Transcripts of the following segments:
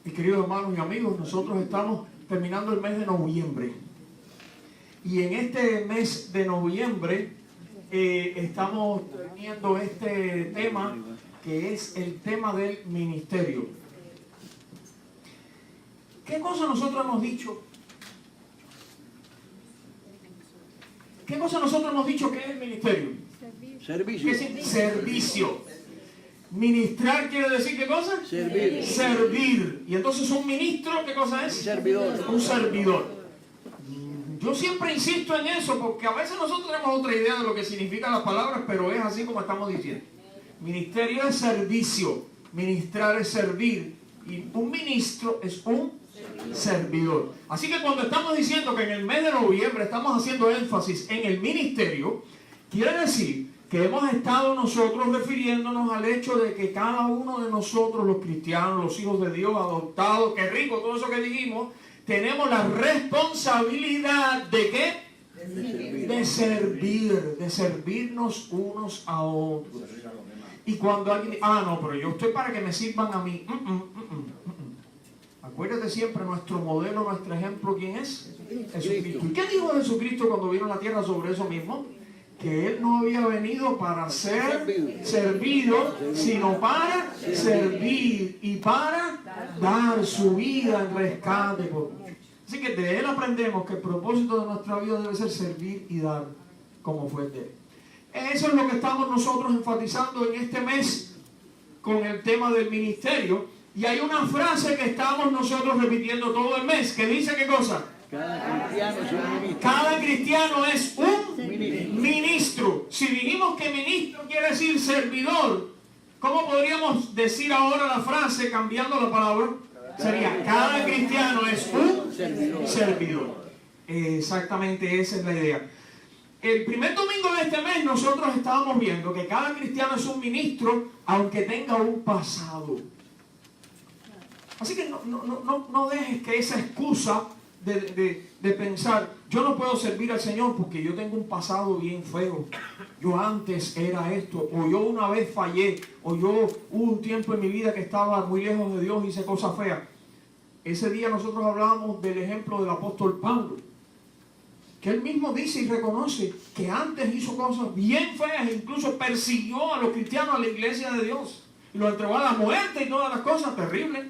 Mis queridos hermanos y amigos, nosotros estamos terminando el mes de noviembre. Y en este mes de noviembre estamos teniendo este tema que es el tema del ministerio. ¿Qué cosa nosotros hemos dicho? ¿Qué cosa nosotros hemos dicho que es el ministerio? Servicio. ¿Qué es servicio? Ministrar quiere decir ¿qué cosa? Servir. Servir. Y entonces un ministro, ¿qué cosa es? Servidor. Un servidor. Yo siempre insisto en eso porque a veces nosotros tenemos otra idea de lo que significan las palabras, pero es así como estamos diciendo. Ministerio es servicio, ministrar es servir y un ministro es un servidor. Así que cuando estamos diciendo que en el mes de noviembre estamos haciendo énfasis en el ministerio, quiere decir que hemos estado nosotros refiriéndonos al hecho de que cada uno de nosotros, los cristianos, los hijos de Dios, adoptados, qué rico todo eso que dijimos, tenemos la responsabilidad ¿de qué? De servirnos unos a otros. Y cuando alguien dice, no, pero yo estoy para que me sirvan a mí. Acuérdate siempre, nuestro modelo, nuestro ejemplo, ¿quién es? Jesucristo. ¿Y qué dijo Jesucristo cuando vino a la tierra sobre eso mismo? Que Él no había venido para ser servido, sino para servir y para dar su vida en rescate por muchos. Así que de Él aprendemos que el propósito de nuestra vida debe ser servir y dar como fue de Él. Eso es lo que estamos nosotros enfatizando en este mes con el tema del ministerio. Y hay una frase que estamos nosotros repitiendo todo el mes, que dice ¿qué cosa? Cada cristiano es un ministro. Si dijimos que ministro quiere decir servidor, ¿cómo podríamos decir ahora la frase cambiando la palabra? Sería, cada cristiano es un servidor. Exactamente, esa es la idea. El primer domingo de este mes nosotros estábamos viendo que cada cristiano es un ministro, aunque tenga un pasado. Así que no dejes que esa excusa de pensar, yo no puedo servir al Señor porque yo tengo un pasado bien feo, yo antes era esto, o yo una vez fallé, o yo hubo un tiempo en mi vida que estaba muy lejos de Dios y hice cosas feas. Ese día nosotros hablábamos del ejemplo del apóstol Pablo, que él mismo dice y reconoce que antes hizo cosas bien feas, e incluso persiguió a los cristianos, a la iglesia de Dios, y lo entregó a la muerte y todas las cosas terribles.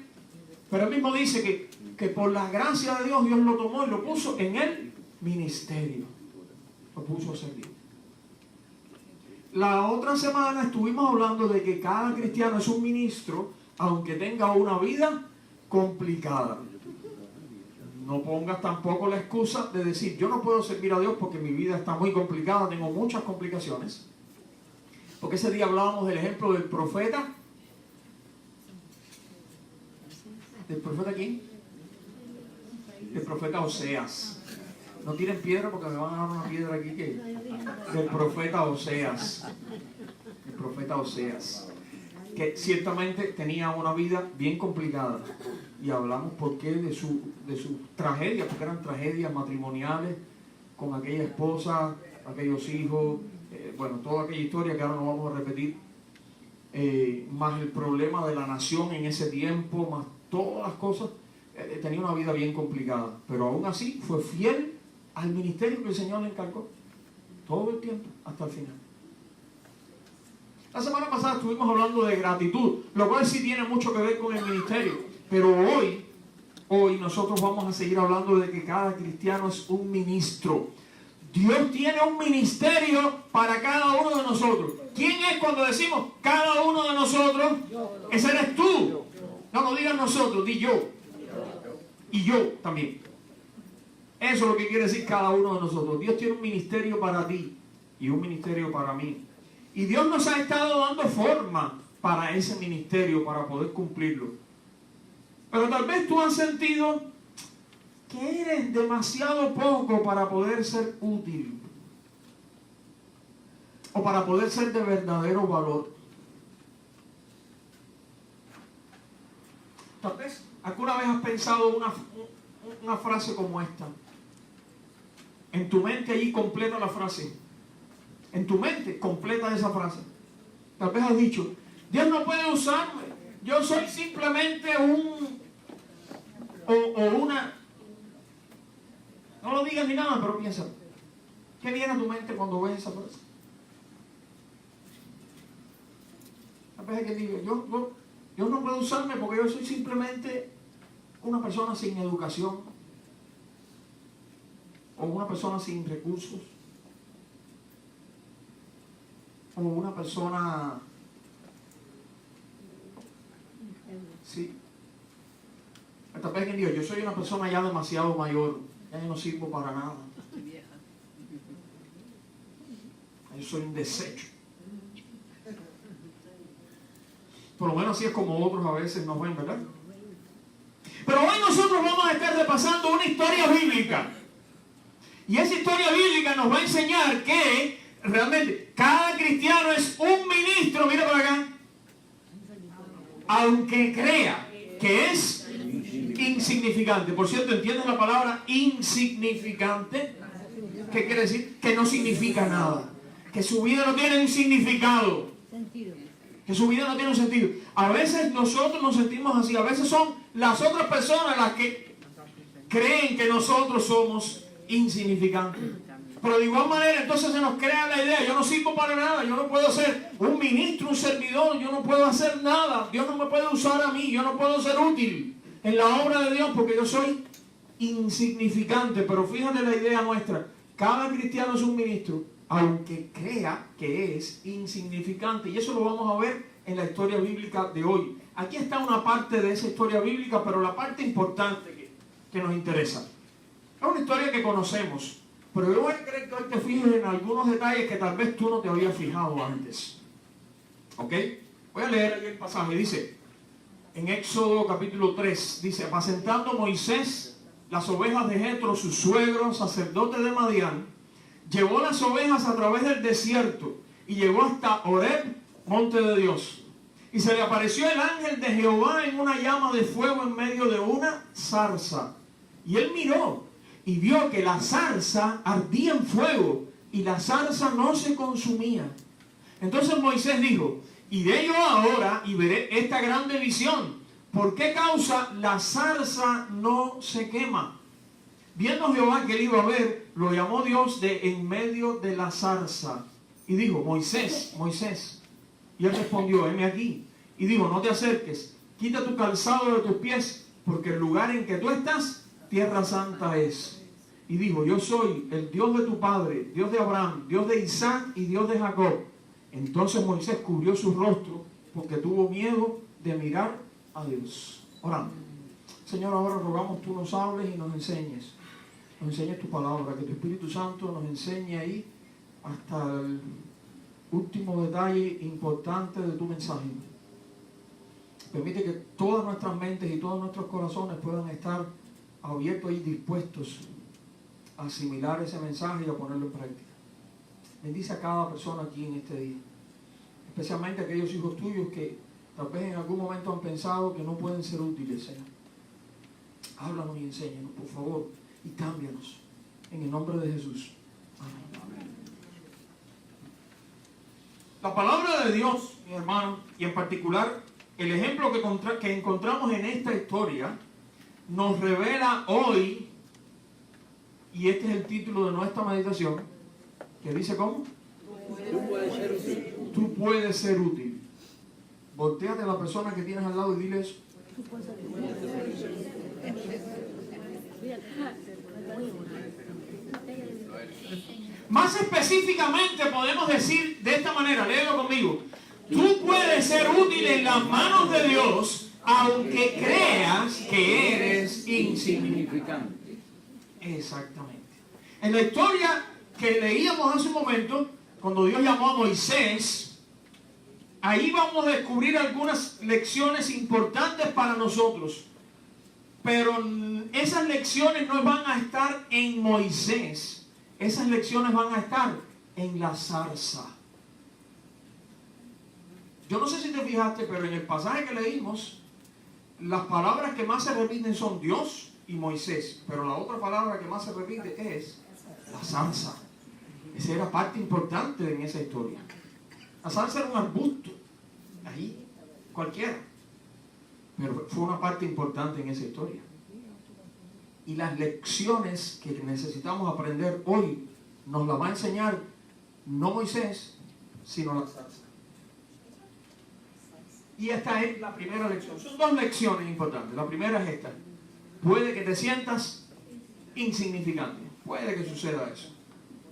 Pero él mismo dice que por la gracia de Dios, Dios lo tomó y lo puso en el ministerio. Lo puso a servir. La otra semana estuvimos hablando de que cada cristiano es un ministro, aunque tenga una vida complicada. No pongas tampoco la excusa de decir, yo no puedo servir a Dios porque mi vida está muy complicada, tengo muchas complicaciones. Porque ese día hablábamos del ejemplo del profeta. ¿Del profeta quién? Del profeta Oseas. No tiren piedra porque me van a dar una piedra aquí. Del profeta Oseas. El profeta Oseas. Que ciertamente tenía una vida bien complicada. Y hablamos por qué de su tragedia, porque eran tragedias matrimoniales con aquella esposa, aquellos hijos, bueno, toda aquella historia que ahora no vamos a repetir. Más el problema de la nación en ese tiempo, más todas las cosas, tenía una vida bien complicada, pero aún así fue fiel al ministerio que el Señor le encargó todo el tiempo, hasta el final. La semana pasada estuvimos hablando de gratitud, lo cual sí tiene mucho que ver con el ministerio, pero hoy nosotros vamos a seguir hablando de que cada cristiano es un ministro. Dios tiene un ministerio para cada uno de nosotros. ¿Quién es cuando decimos cada uno de nosotros? Ese eres tú. No digas nosotros, di yo. Y yo también. Eso es lo que quiere decir cada uno de nosotros. Dios tiene un ministerio para ti y un ministerio para mí. Y Dios nos ha estado dando forma para ese ministerio, para poder cumplirlo. Pero tal vez tú has sentido que eres demasiado poco para poder ser útil. O para poder ser de verdadero valor. Tal vez alguna vez has pensado una frase como esta. En tu mente allí completa la frase. En tu mente completa esa frase. Tal vez has dicho, Dios no puede usarme. Yo soy simplemente señas ni nada, pero piensa, ¿qué viene a tu mente cuando ves esa frase? A veces que digo, yo no puedo usarme porque yo soy simplemente una persona sin educación o una persona sin recursos o una persona, sí, tal vez que digo, yo soy una persona ya demasiado mayor, ya no sirvo para nada, yo soy un desecho. Por lo menos así es como otros a veces nos ven, ¿verdad? Pero hoy nosotros vamos a estar repasando una historia bíblica. Y esa historia bíblica nos va a enseñar que realmente cada cristiano es un ministro, mira por acá, aunque crea que es insignificante. Por cierto, ¿entiendes la palabra insignificante? ¿Qué quiere decir? Que no significa nada. Que su vida no tiene un significado. Que su vida no tiene un sentido. A veces nosotros nos sentimos así. A veces son las otras personas las que creen que nosotros somos insignificantes. Pero de igual manera entonces se nos crea la idea, yo no sirvo para nada, yo no puedo ser un ministro, un servidor, yo no puedo hacer nada, Dios no me puede usar a mí, yo no puedo ser útil en la obra de Dios porque yo soy insignificante. Pero fíjate la idea nuestra, cada cristiano es un ministro, aunque crea que es insignificante. Y eso lo vamos a ver en la historia bíblica de hoy. Aquí está una parte de esa historia bíblica, pero la parte importante que nos interesa. Es una historia que conocemos, pero yo voy a querer que hoy te fijes en algunos detalles que tal vez tú no te habías fijado antes. ¿Ok? Voy a leer aquí el pasaje. Dice, en Éxodo capítulo 3, dice, apacentando Moisés las ovejas de Jetro, su suegro, sacerdote de Madián, llevó las ovejas a través del desierto y llegó hasta Horeb, monte de Dios. Y se le apareció el ángel de Jehová en una llama de fuego en medio de una zarza. Y él miró y vio que la zarza ardía en fuego y la zarza no se consumía. Entonces Moisés dijo, iré yo ahora y veré esta grande visión. ¿Por qué causa la zarza no se quema? Viendo Jehová que él iba a ver, lo llamó Dios de en medio de la zarza. Y dijo, Moisés, Moisés. Y él respondió, heme aquí. Y dijo, no te acerques, quita tu calzado de tus pies, porque el lugar en que tú estás, tierra santa es. Y dijo, yo soy el Dios de tu padre, Dios de Abraham, Dios de Isaac y Dios de Jacob. Entonces Moisés cubrió su rostro, porque tuvo miedo de mirar a Dios. Oramos. Señor, ahora rogamos tú nos hables y nos enseñes. Nos enseñes tu palabra, que tu Espíritu Santo nos enseñe ahí hasta el último detalle importante de tu mensaje. Permite que todas nuestras mentes y todos nuestros corazones puedan estar abiertos y dispuestos a asimilar ese mensaje y a ponerlo en práctica. Bendice a cada persona aquí en este día, especialmente a aquellos hijos tuyos que tal vez en algún momento han pensado que no pueden ser útiles, Señor. Háblanos y enséñanos, por favor, y cámbianos. En el nombre de Jesús. Amén. La palabra de Dios, mi hermano, y en particular el ejemplo que encontramos en esta historia, nos revela hoy, y este es el título de nuestra meditación, que dice ¿cómo? Tú puedes ser útil. Tú puedes ser útil. Voltéate a la persona que tienes al lado y dile eso. Más específicamente podemos decir de esta manera, léelo conmigo. Tú puedes ser útil en las manos de Dios, aunque creas que eres insignificante. Exactamente. En la historia que leíamos hace un momento, cuando Dios llamó a Moisés, ahí vamos a descubrir algunas lecciones importantes para nosotros. Pero esas lecciones no van a estar en Moisés. Esas lecciones van a estar en la zarza. Yo no sé si te fijaste, pero en el pasaje que leímos, las palabras que más se repiten son Dios y Moisés. Pero la otra palabra que más se repite es la zarza. Esa era parte importante en esa historia. La zarza era un arbusto. Ahí, cualquiera. Pero fue una parte importante en esa historia. Y las lecciones que necesitamos aprender hoy nos las va a enseñar no Moisés, sino la zarza. Y esta es la primera lección. Son dos lecciones importantes. La primera es esta. Puede que te sientas insignificante. Puede que suceda eso.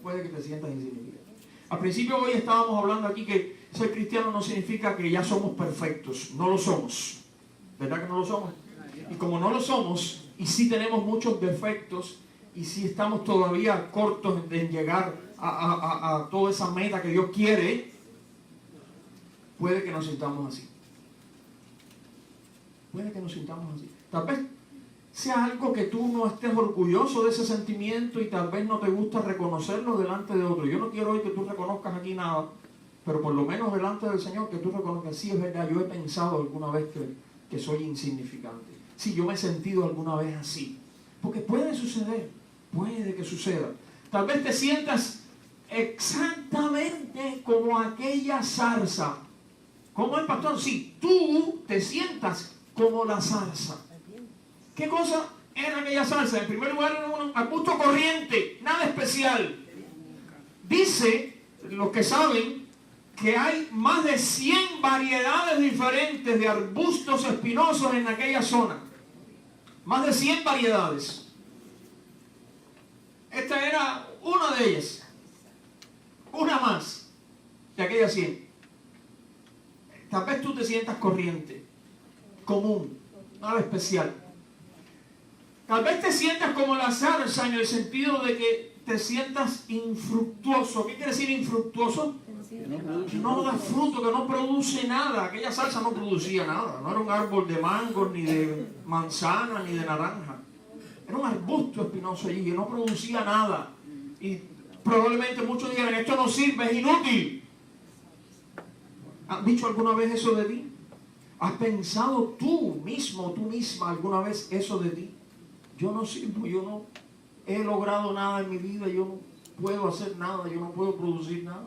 Puede que te sientas insignificante. Al principio hoy estábamos hablando aquí que ser cristiano no significa que ya somos perfectos. No lo somos. ¿Verdad que no lo somos? Y como no lo somos, y sí tenemos muchos defectos, y sí estamos todavía cortos en llegar a toda esa meta que Dios quiere, puede que nos sintamos así. Puede que nos sintamos así. Tal vez sea algo que tú no estés orgulloso de ese sentimiento y tal vez no te gusta reconocerlo delante de otro. Yo no quiero hoy que tú reconozcas aquí nada, pero por lo menos delante del Señor que tú reconozcas, sí, es verdad, yo he pensado alguna vez que soy insignificante. Sí, yo me he sentido alguna vez así. Porque puede suceder, puede que suceda. Tal vez te sientas exactamente como aquella zarza. ¿Cómo el pastor? Sí, tú te sientas como la zarza. ¿Qué cosa era aquella zarza? En primer lugar, era un arbusto corriente, nada especial. Dice, los que saben, que hay más de 100 variedades diferentes de arbustos espinosos en aquella zona. Más de 100 variedades. Esta era una de ellas. Una más de aquellas 100. Tal vez tú te sientas corriente, común, nada especial. Tal vez te sientas como la zarza en el sentido de que te sientas infructuoso. ¿Qué quiere decir infructuoso? No da fruto, que no produce nada. Aquella zarza no producía nada. No era un árbol de mangos, ni de manzana, ni de naranja. Era un arbusto espinoso allí que no producía nada. Y probablemente muchos digan, esto no sirve, es inútil. ¿Has dicho alguna vez eso de ti? ¿Has pensado tú mismo, tú misma alguna vez eso de ti? Yo no sirvo, yo no he logrado nada en mi vida, yo no puedo hacer nada, yo no puedo producir nada.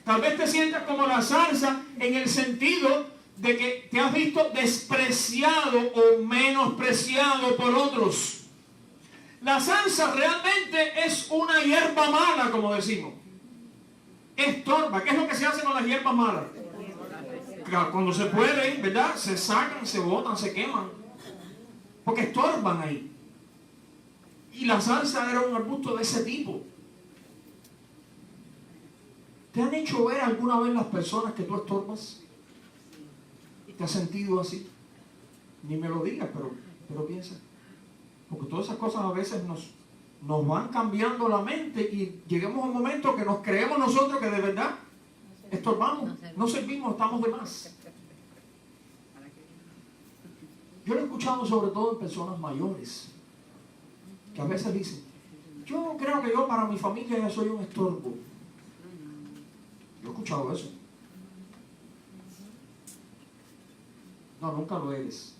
Tal vez te sientas como la zarza en el sentido de que te has visto despreciado o menospreciado por otros. La zarza realmente es una hierba mala, como decimos. Estorba. ¿Qué es lo que se hace con las hierbas malas? Cuando se puede, ¿verdad? Se sacan, se botan, se queman. Porque estorban ahí. Y la zarza era un arbusto de ese tipo. ¿Te han hecho ver alguna vez las personas que tú estorbas? ¿Te has sentido así? Ni me lo digas, pero piensa. Porque todas esas cosas a veces nos van cambiando la mente y llegamos a un momento que nos creemos nosotros que de verdad estorbamos, no servimos, estamos de más. Yo lo he escuchado sobre todo en personas mayores, que a veces dicen, yo creo que yo para mi familia ya soy un estorbo. Yo he escuchado eso. No, nunca lo eres.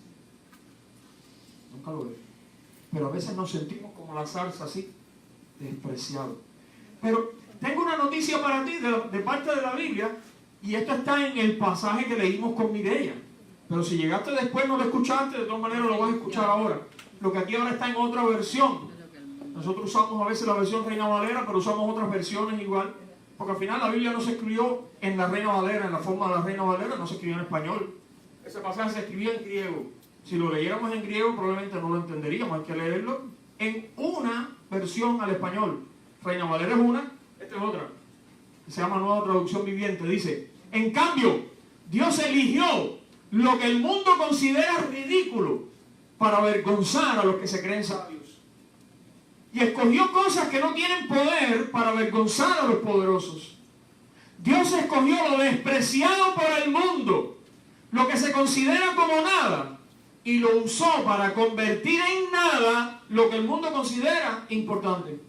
Nunca lo eres. Pero a veces nos sentimos como la zarza así, despreciados. Pero tengo una noticia para ti de parte de la Biblia, y esto está en el pasaje que leímos con Mireia. Pero si llegaste después no lo escuchaste, de todas maneras lo vas a escuchar ahora. Lo que aquí ahora está en otra versión. Nosotros usamos a veces la versión Reina Valera, pero usamos otras versiones igual. Porque al final la Biblia no se escribió en la Reina Valera, en la forma de la Reina Valera, no se escribió en español. Ese pasaje se escribía en griego. Si lo leyéramos en griego probablemente no lo entenderíamos. Hay que leerlo en una versión al español. Reina Valera es una, esta es otra. Se llama Nueva Traducción Viviente. Dice, en cambio, Dios eligió lo que el mundo considera ridículo para avergonzar a los que se creen sabios. Y escogió cosas que no tienen poder para avergonzar a los poderosos. Dios escogió lo despreciado por el mundo, lo que se considera como nada, y lo usó para convertir en nada lo que el mundo considera importante.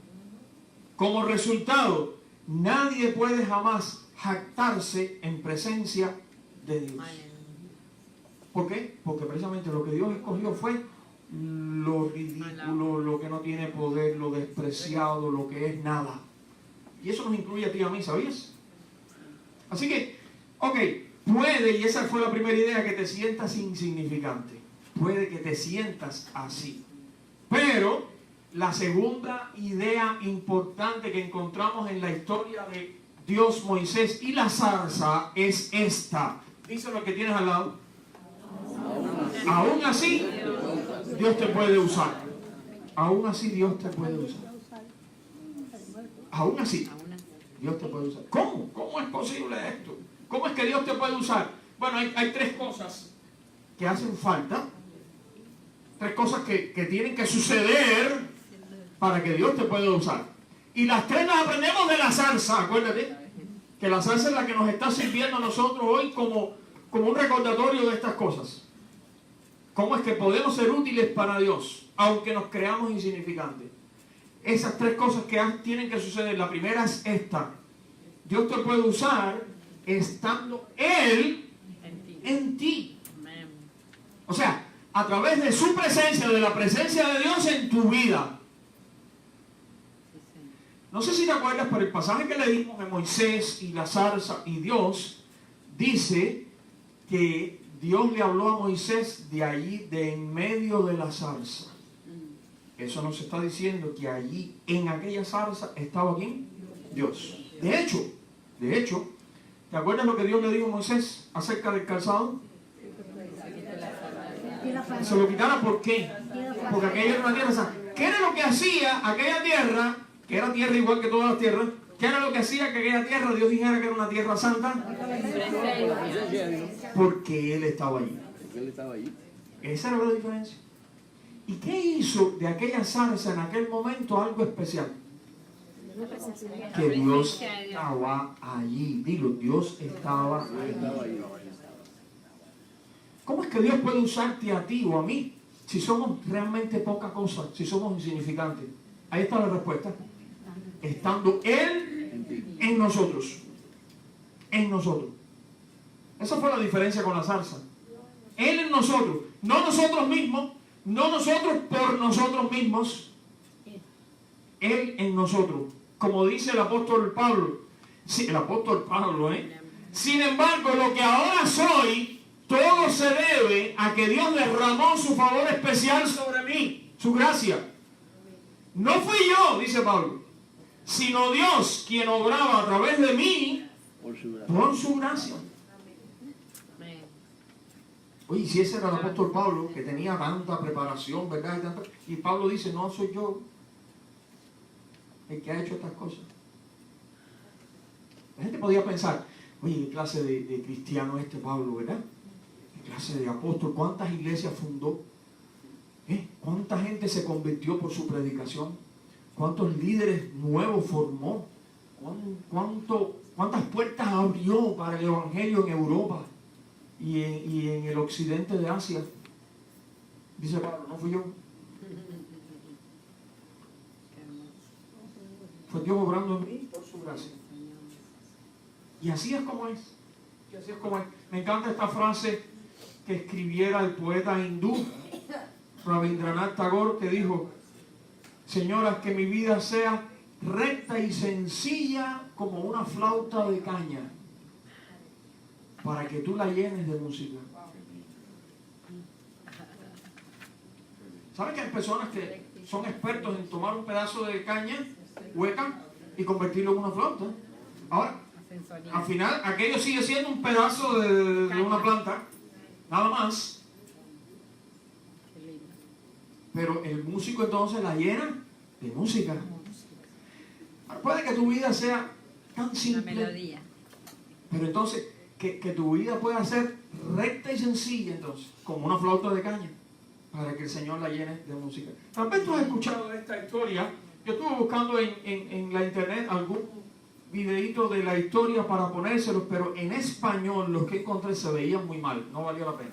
Como resultado, nadie puede jamás jactarse en presencia de Dios. ¿Por qué? Porque precisamente lo que Dios escogió fue lo ridículo, lo que no tiene poder, lo despreciado, lo que es nada. Y eso nos incluye a ti y a mí, ¿sabías? Así que, ok, puede, y esa fue la primera idea, que te sientas insignificante. Puede que te sientas así. Pero la segunda idea importante que encontramos en la historia de Dios, Moisés y la zarza es esta. Dice lo que tienes al lado. Aún así, Dios te puede usar. Aún así, Dios te puede usar. Aún así, Dios te puede usar. ¿Cómo? ¿Cómo es posible esto? ¿Cómo es que Dios te puede usar? Bueno, hay tres cosas que hacen falta. Tres cosas que tienen que suceder para que Dios te pueda usar. Y las tres las aprendemos de la zarza, acuérdate. Que la zarza es la que nos está sirviendo a nosotros hoy como un recordatorio de estas cosas. ¿Cómo es que podemos ser útiles para Dios, aunque nos creamos insignificantes? Esas tres cosas que tienen que suceder. La primera es esta. Dios te puede usar estando Él en ti. O sea, a través de su presencia, de la presencia de Dios en tu vida. No sé si te acuerdas, pero el pasaje que leímos de Moisés y la zarza y Dios, dice que Dios le habló a Moisés de allí, de en medio de la zarza. Eso nos está diciendo que allí, en aquella zarza, estaba ¿quién? Dios. De hecho, ¿te acuerdas lo que Dios le dijo a Moisés acerca del calzado? Se lo quitara, ¿por qué? Porque aquella era una tierra santa. ¿Qué era lo que hacía aquella tierra, que era tierra igual que todas las tierras? ¿Qué era lo que hacía que aquella tierra Dios dijera que era una tierra santa? Porque Él estaba allí. Esa era la diferencia. ¿Y qué hizo de aquella zarza en aquel momento algo especial? Que Dios estaba allí. Dilo, Dios estaba allí. ¿Cómo es que Dios puede usarte a ti o a mí si somos realmente poca cosa, si somos insignificantes? Ahí está la respuesta. Estando Él en nosotros. En nosotros. Esa fue la diferencia con la zarza. Él en nosotros. No nosotros mismos. No nosotros por nosotros mismos. Él en nosotros. Como dice el apóstol Pablo. Sí, el apóstol Pablo, Sin embargo, lo que ahora soy, todo se debe a que Dios derramó su favor especial sobre mí. Su gracia. No fui yo, dice Pablo, sino Dios quien obraba a través de mí por su gracia. Oye, si ese era el apóstol Pablo, que tenía tanta preparación, ¿verdad? Y Pablo dice, no soy yo el que ha hecho estas cosas. La gente podía pensar, oye, ¿qué clase de cristiano es este Pablo, verdad? ¿Qué clase de apóstol? ¿Cuántas iglesias fundó? ¿Cuánta gente se convirtió por su predicación? ¿Cuántos líderes nuevos formó? ¿Cuántas puertas abrió para el evangelio en Europa y en el occidente de Asia? Dice Pablo, no fui yo. Fue Dios obrando en mí por su gracia. Y así es como es. Y así es como es. Me encanta esta frase que escribiera el poeta hindú Rabindranath Tagore, que dijo: señoras, que mi vida sea recta y sencilla como una flauta de caña, para que tú la llenes de música. ¿Sabes que hay personas que son expertos en tomar un pedazo de caña hueca y convertirlo en una flauta? Ahora, al final, aquello sigue siendo un pedazo de una planta, nada más. Pero el músico entonces la llena de música. Puede que tu vida sea tan simple, pero entonces que tu vida pueda ser recta y sencilla, entonces, como una flauta de caña, para que el Señor la llene de música. Tal vez tú has escuchado esta historia. Yo estuve buscando en la internet algún videíto de la historia para ponérselos, pero en español los que encontré se veían muy mal, no valía la pena.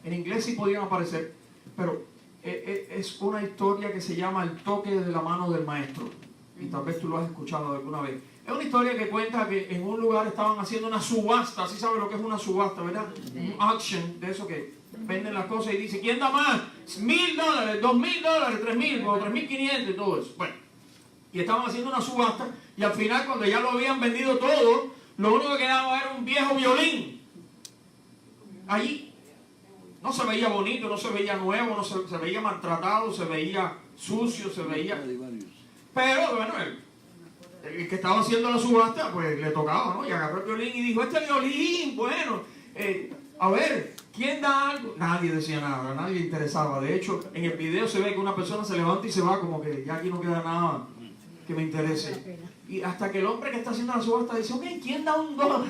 En inglés sí podían aparecer, pero es una historia que se llama El toque de la mano del maestro, y tal vez tú lo has escuchado alguna vez. Es una historia que cuenta que en un lugar estaban haciendo una subasta. ¿Sí sabes lo que es una subasta, verdad? Un auction, de eso que venden las cosas y dicen, ¿quién da más? $1,000, $2,000, $3,000 o $3,500 y todo eso. Bueno, y estaban haciendo una subasta, y al final, cuando ya lo habían vendido todo, lo único que quedaba era un viejo violín allí. No se veía bonito, no se veía nuevo, se veía maltratado, se veía sucio, se veía... Pero bueno, el que estaba haciendo la subasta, pues le tocaba, ¿no? Y agarró el violín y dijo, este violín, bueno, a ver, ¿quién da algo? Nadie decía nada, nadie le interesaba. De hecho, en el video se ve que una persona se levanta y se va como que ya aquí no queda nada que me interese. Y hasta que el hombre que está haciendo la subasta dice, ok, ¿quién da $1?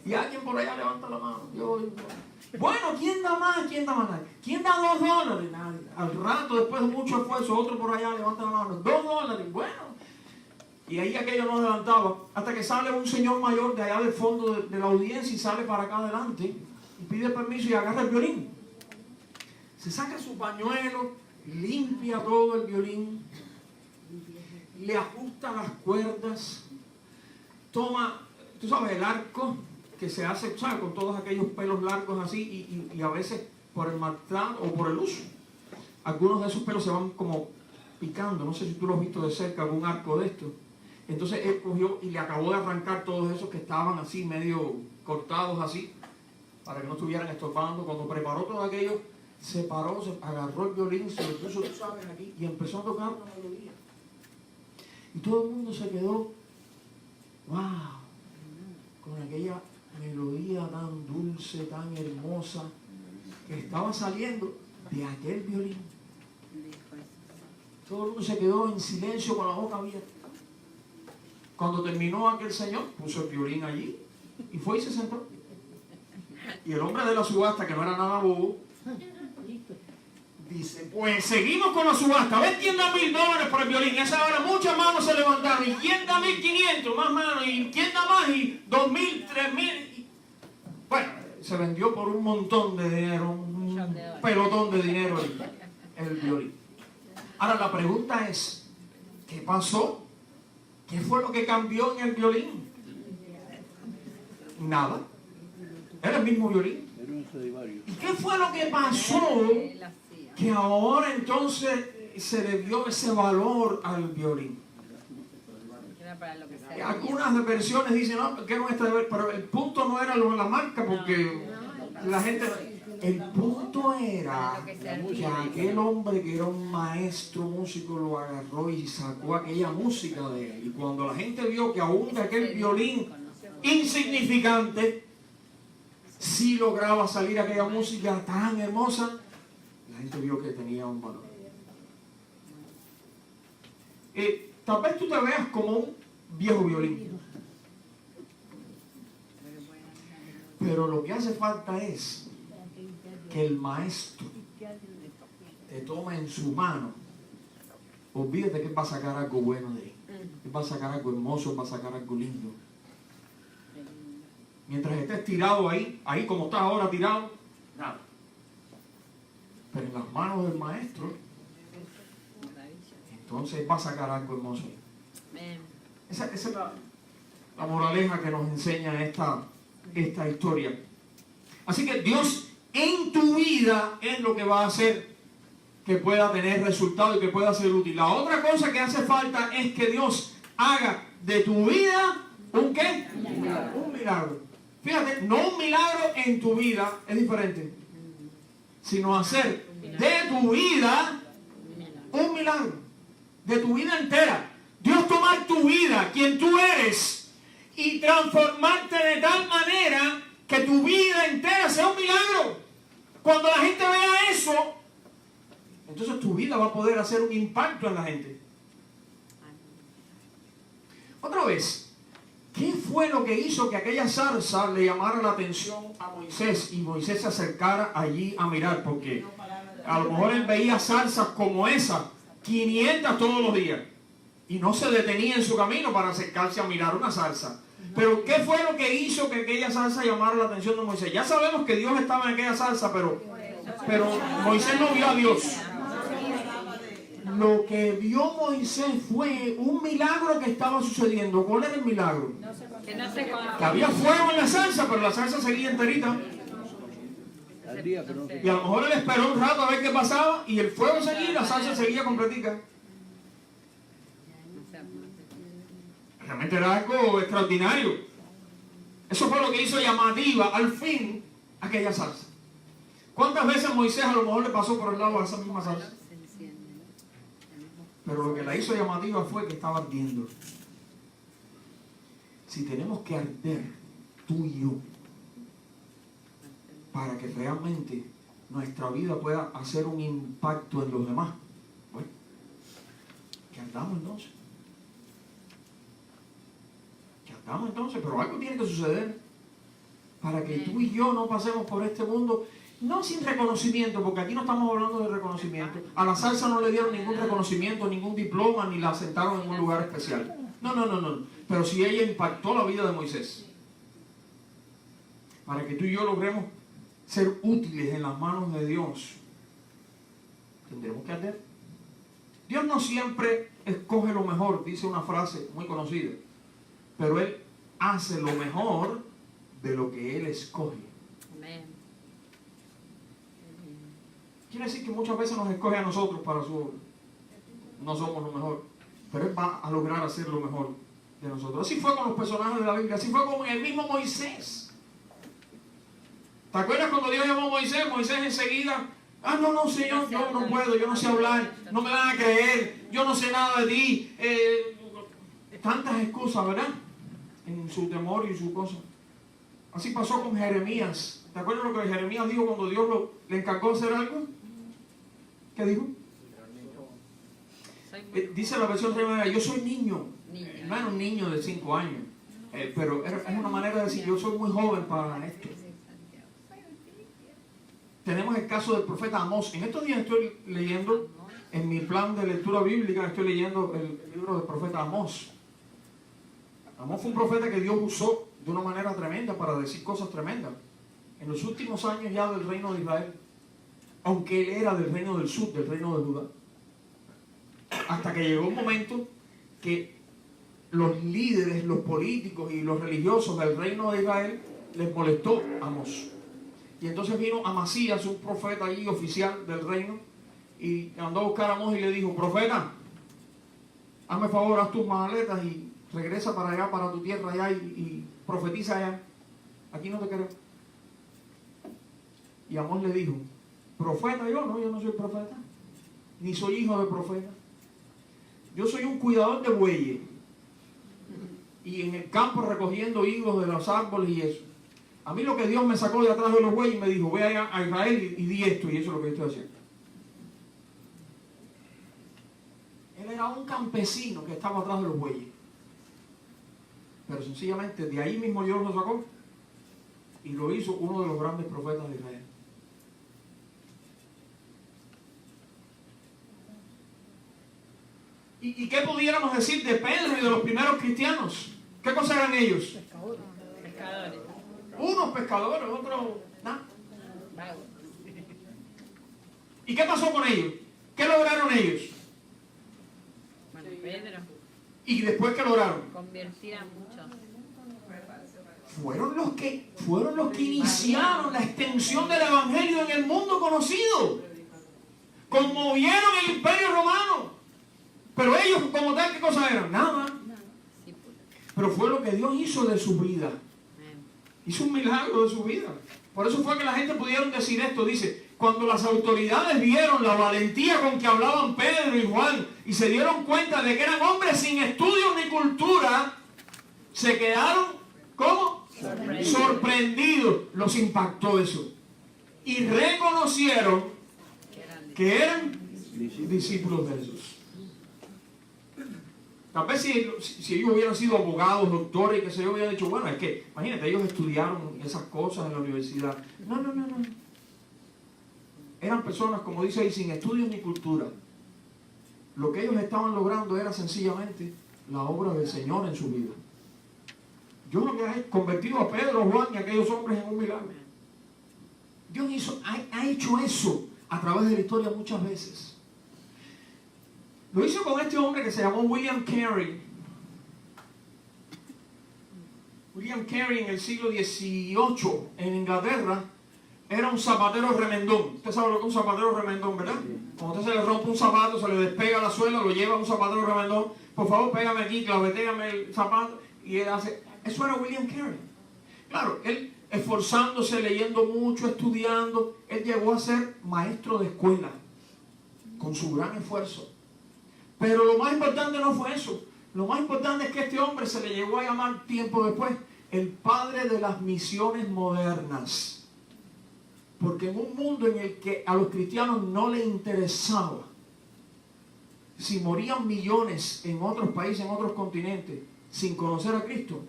Y alguien por allá levanta la mano. Bueno, ¿quién da más? ¿Quién da más? ¿Quién da $2? Nadie. Al rato, después de mucho esfuerzo, otro por allá levanta la mano. $2. Bueno. Y ahí aquello no levantaba. Hasta que sale un señor mayor de allá del fondo de la audiencia y sale para acá adelante y pide permiso y agarra el violín. Se saca su pañuelo, limpia todo el violín, le ajusta las cuerdas, toma, tú sabes, el arco que se hace, ¿sabes? Con todos aquellos pelos largos así y a veces por el maltrato o por el uso. Algunos de esos pelos se van como picando, no sé si tú lo has visto de cerca, algún arco de estos. Entonces él cogió y le acabó de arrancar todos esos que estaban así medio cortados así, para que no estuvieran estorbando. Cuando preparó todo aquello, se paró, se agarró el violín, se lo puso, tú sabes, aquí, y empezó a tocar una melodía. Y todo el mundo se quedó, wow, con aquella melodía tan dulce, tan hermosa, que estaba saliendo de aquel violín. Todo el mundo se quedó en silencio con la boca abierta. Cuando terminó aquel señor, puso el violín allí y fue y se sentó. Y el hombre de la subasta, que no era nada bobo, dice, pues seguimos con la subasta. A ver quién da $1,000 por el violín. Y a esa hora muchas manos se levantaron. ¿Y quién da 1,500? Más manos. ¿Y quién da más? Y 2,000, 3,000. Bueno, se vendió por un montón de dinero, un pelotón de dinero el violín. Ahora la pregunta es, ¿qué pasó? ¿Qué fue lo que cambió en el violín? Nada. Era el mismo violín. ¿Y qué fue lo que pasó que ahora entonces se le dio ese valor al violín? Algunas versiones dicen, no, que era pero el punto no era lo de la marca, porque la gente... El punto era que aquel hombre que era un maestro músico lo agarró y sacó aquella música de él. Y cuando la gente vio que aún de aquel violín insignificante sí lograba salir aquella música tan hermosa, la gente vio que tenía un valor. Tal vez tú te veas como un viejo violín, pero lo que hace falta es que el maestro te toma en su mano. Olvídate que él va a sacar algo bueno de ahí. Él va a sacar algo hermoso, él va a sacar algo lindo. Mientras estés tirado ahí como estás ahora tirado, nada. Pero en las manos del maestro, entonces él va a sacar algo hermoso. Esa es la moraleja que nos enseña esta historia. Así que Dios en tu vida es lo que va a hacer que pueda tener resultado y que pueda ser útil. La otra cosa que hace falta es que Dios haga de tu vida ¿un qué? Un milagro. Fíjate, no un milagro en tu vida, es diferente, sino hacer de tu vida un milagro, de tu vida entera. Dios tomar tu vida, quien tú eres, y transformarte de tal manera que tu vida entera sea un milagro. Cuando la gente vea eso, entonces tu vida va a poder hacer un impacto en la gente. Otra vez, ¿qué fue lo que hizo que aquella zarza le llamara la atención a Moisés y Moisés se acercara allí a mirar? Porque a lo mejor él veía zarzas como esa, 500 todos los días, y no se detenía en su camino para acercarse a mirar una zarza. Pero ¿qué fue lo que hizo que aquella zarza llamara la atención de Moisés? Ya sabemos que Dios estaba en aquella zarza, pero Moisés no vio a Dios. Lo que vio Moisés fue un milagro que estaba sucediendo. ¿Cuál era el milagro? Que había fuego en la zarza, pero la zarza seguía enterita. Y a lo mejor él esperó un rato a ver qué pasaba, y el fuego seguía y la zarza seguía completica. Realmente era algo extraordinario. Eso fue lo que hizo llamativa al fin aquella salsa. ¿Cuántas veces Moisés a lo mejor le pasó por el lado de esa misma salsa? Pero lo que la hizo llamativa fue que estaba ardiendo. Si tenemos que arder, tú y yo, para que realmente nuestra vida pueda hacer un impacto en los demás, bueno, que ardamos entonces. Que ardamos entonces, pero algo tiene que suceder para que tú y yo no pasemos por este mundo, no sin reconocimiento, porque aquí no estamos hablando de reconocimiento. A la salsa no le dieron ningún reconocimiento, ningún diploma, ni la sentaron en un lugar especial. No. Pero si ella impactó la vida de Moisés, para que tú y yo logremos ser útiles en las manos de Dios, tendremos que arder. Dios no siempre escoge lo mejor, dice una frase muy conocida, pero Él hace lo mejor de lo que Él escoge. Amén. Quiere decir que muchas veces nos escoge a nosotros para su obra. No somos lo mejor, pero Él va a lograr hacer lo mejor de nosotros. Así fue con los personajes de la Biblia, así fue con el mismo Moisés. ¿Te acuerdas cuando Dios llamó a Moisés? Moisés enseguida, no, Señor, yo no puedo, yo no sé hablar, no me van a creer, yo no sé nada de ti. Tantas excusas, ¿verdad? En su temor y su cosa. Así pasó con Jeremías. ¿Te acuerdas lo que Jeremías dijo cuando Dios le encargó hacer algo? ¿Qué dijo? Dice la versión reina, yo soy niño. No era un niño de 5 años, pero es una manera de decir, yo soy muy joven para esto. Tenemos el caso del profeta Amós. En estos días estoy leyendo, en mi plan de lectura bíblica, estoy leyendo el libro del profeta Amós. Amós fue un profeta que Dios usó de una manera tremenda para decir cosas tremendas. En los últimos años ya del reino de Israel, aunque él era del reino del sur, del reino de Judá, hasta que llegó un momento que los líderes, los políticos y los religiosos del reino de Israel les molestó a Amós. Y entonces vino Amasías, un profeta allí oficial del reino, y mandó a buscar a Amós y le dijo, profeta, hazme favor, haz tus maletas y regresa para allá, para tu tierra allá y profetiza allá. Aquí no te queremos. Y Amós le dijo, ¿profeta yo? No, yo no soy profeta, ni soy hijo de profeta. Yo soy un cuidador de bueyes y en el campo recogiendo higos de los árboles y eso. A mí lo que Dios me sacó de atrás de los bueyes y me dijo, ve allá a Israel y di esto, y eso es lo que yo estoy haciendo. Él era un campesino que estaba atrás de los bueyes. Pero sencillamente de ahí mismo Dios lo sacó y lo hizo uno de los grandes profetas de Israel. ¿Y qué pudiéramos decir de Pedro y de los primeros cristianos? ¿Qué cosas eran ellos? Pescadores. Unos pescadores, otros nada. ¿Y qué pasó con ellos? ¿Qué lograron ellos? Bueno, Pedro, ¿Y después qué lograron? convertir a muchos. Fueron los que iniciaron la extensión del evangelio en el mundo conocido. Conmovieron el imperio romano. Pero ellos como tal, ¿qué cosa eran? Nada. Pero fue lo que Dios hizo de su vida. Hizo un milagro de su vida. Por eso fue que la gente pudieron decir esto. Dice, cuando las autoridades vieron la valentía con que hablaban Pedro y Juan y se dieron cuenta de que eran hombres sin estudios ni cultura, se quedaron, ¿cómo? Sorprendidos. Los impactó eso. Y reconocieron que eran discípulos de Jesús. Tal vez si ellos hubieran sido abogados, doctores, y que se yo, hubieran dicho, bueno, es que, imagínate, ellos estudiaron esas cosas en la universidad. No. Eran personas, como dice ahí, sin estudios ni cultura. Lo que ellos estaban logrando era sencillamente la obra del Señor en su vida. Dios lo que ha convertido a Pedro, Juan y a aquellos hombres en un milagro. Dios ha hecho eso a través de la historia muchas veces. Lo hizo con este hombre que se llamó William Carey. William Carey en el siglo XVIII en Inglaterra era un zapatero remendón. Usted sabe lo que es un zapatero remendón, ¿verdad? Cuando usted se le rompe un zapato, se le despega la suela, lo lleva a un zapatero remendón. Por favor, pégame aquí, clavetéame el zapato. Y él hace... Eso era William Carey. Claro, él esforzándose, leyendo mucho, estudiando. Él llegó a ser maestro de escuela, con su gran esfuerzo. Pero lo más importante no fue eso. Lo más importante es que este hombre se le llegó a llamar tiempo después el padre de las misiones modernas. Porque en un mundo en el que a los cristianos no les interesaba si morían millones en otros países, en otros continentes, sin conocer a Cristo,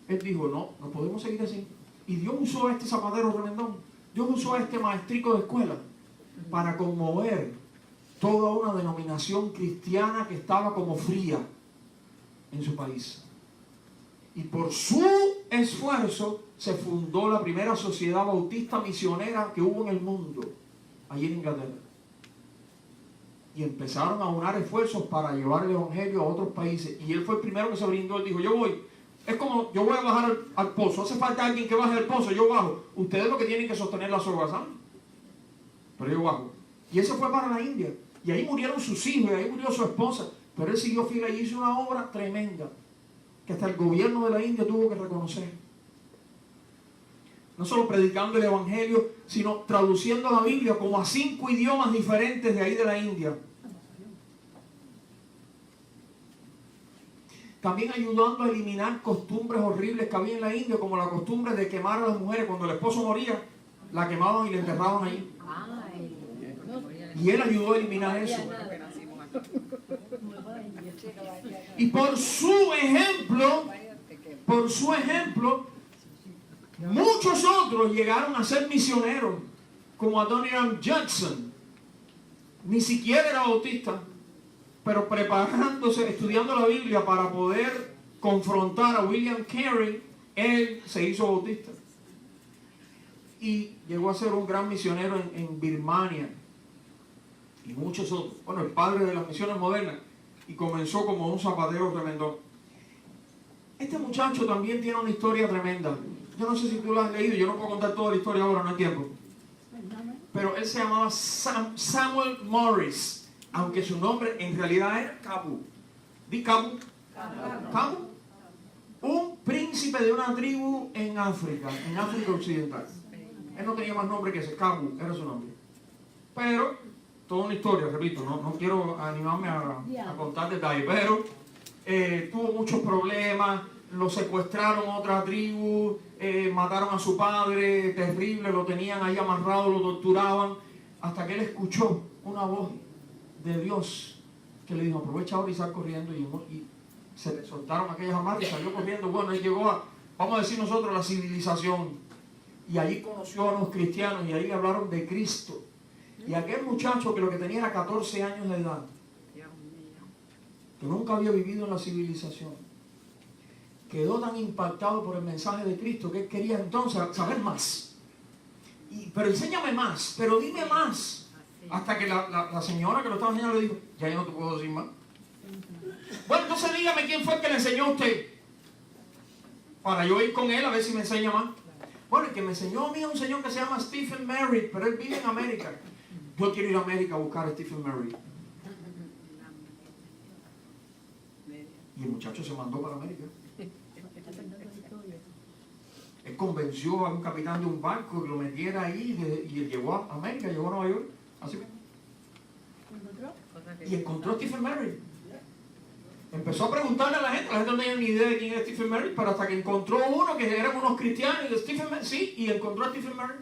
él dijo, no podemos seguir así. Y Dios usó a este zapatero remendón, Dios usó a este maestrico de escuela para conmover toda una denominación cristiana que estaba como fría en su país. Y por su esfuerzo se fundó la primera sociedad bautista misionera que hubo en el mundo, allí en Inglaterra. Y empezaron a unar esfuerzos para llevar el evangelio a otros países. Y él fue el primero que se brindó. Él dijo, yo voy. Es como, yo voy a bajar al pozo. Hace falta alguien que baje del pozo, yo bajo. Ustedes lo que tienen que sostener la soga, ¿saben? Pero yo bajo. Y ese fue para la India. Y ahí murieron sus hijos, y ahí murió su esposa. Pero él siguió fiel y hizo una obra tremenda, que hasta el gobierno de la India tuvo que reconocer. No solo predicando el evangelio, sino traduciendo la Biblia como a 5 idiomas diferentes de ahí de la India. También ayudando a eliminar costumbres horribles que había en la India, como la costumbre de quemar a las mujeres. Cuando el esposo moría, la quemaban y la enterraban allí. Y él ayudó a eliminar eso. Y por su ejemplo, muchos otros llegaron a ser misioneros, como Adoniram Judson. Ni siquiera era bautista, pero preparándose, estudiando la Biblia para poder confrontar a William Carey, él se hizo bautista. Y llegó a ser un gran misionero en Birmania. Y muchos otros. Bueno, el padre de las misiones modernas. Y comenzó como un zapatero remendón. Este muchacho también tiene una historia tremenda. Yo no sé si tú lo has leído, yo no puedo contar toda la historia ahora, no hay tiempo. Pero él se llamaba Samuel Morris, aunque su nombre en realidad era Kabu. Di Kabu. Kabu. Un príncipe de una tribu en África Occidental. Él no tenía más nombre que ese, Kabu era su nombre. Pero, toda una historia, repito, no quiero animarme a contar detalles, pero tuvo muchos problemas, lo secuestraron a otra tribu, mataron a su padre, terrible, lo tenían ahí amarrado, lo torturaban, hasta que él escuchó una voz de Dios que le dijo, aprovecha ahora y sal corriendo, y se le soltaron aquellas amarras y salió corriendo. Bueno, él llegó a, vamos a decir nosotros, la civilización, y allí conoció a los cristianos, y ahí le hablaron de Cristo. Y aquel muchacho que lo que tenía era 14 años de edad, que nunca había vivido en la civilización, quedó tan impactado por el mensaje de Cristo que él quería entonces saber más. Pero enséñame más, pero dime más. Hasta que la señora que lo estaba enseñando le dijo, ya yo no te puedo decir más. Bueno, entonces dígame quién fue el que le enseñó a usted, para yo ir con él a ver si me enseña más. Bueno, el que me enseñó a mí es un señor que se llama Stephen Merritt, pero él vive en América. Yo quiero ir a América a buscar a Stephen Merritt. Y el muchacho se mandó para América. Él convenció a un capitán de un barco que lo metiera ahí y él llegó a América, llegó a Nueva York. Así que. Y encontró a Stephen Merritt. Empezó a preguntarle a la gente no tenía ni idea de quién era Stephen Merritt, pero hasta que encontró uno que eran unos cristianos y de Stephen Merritt, sí, y encontró a Stephen Merritt.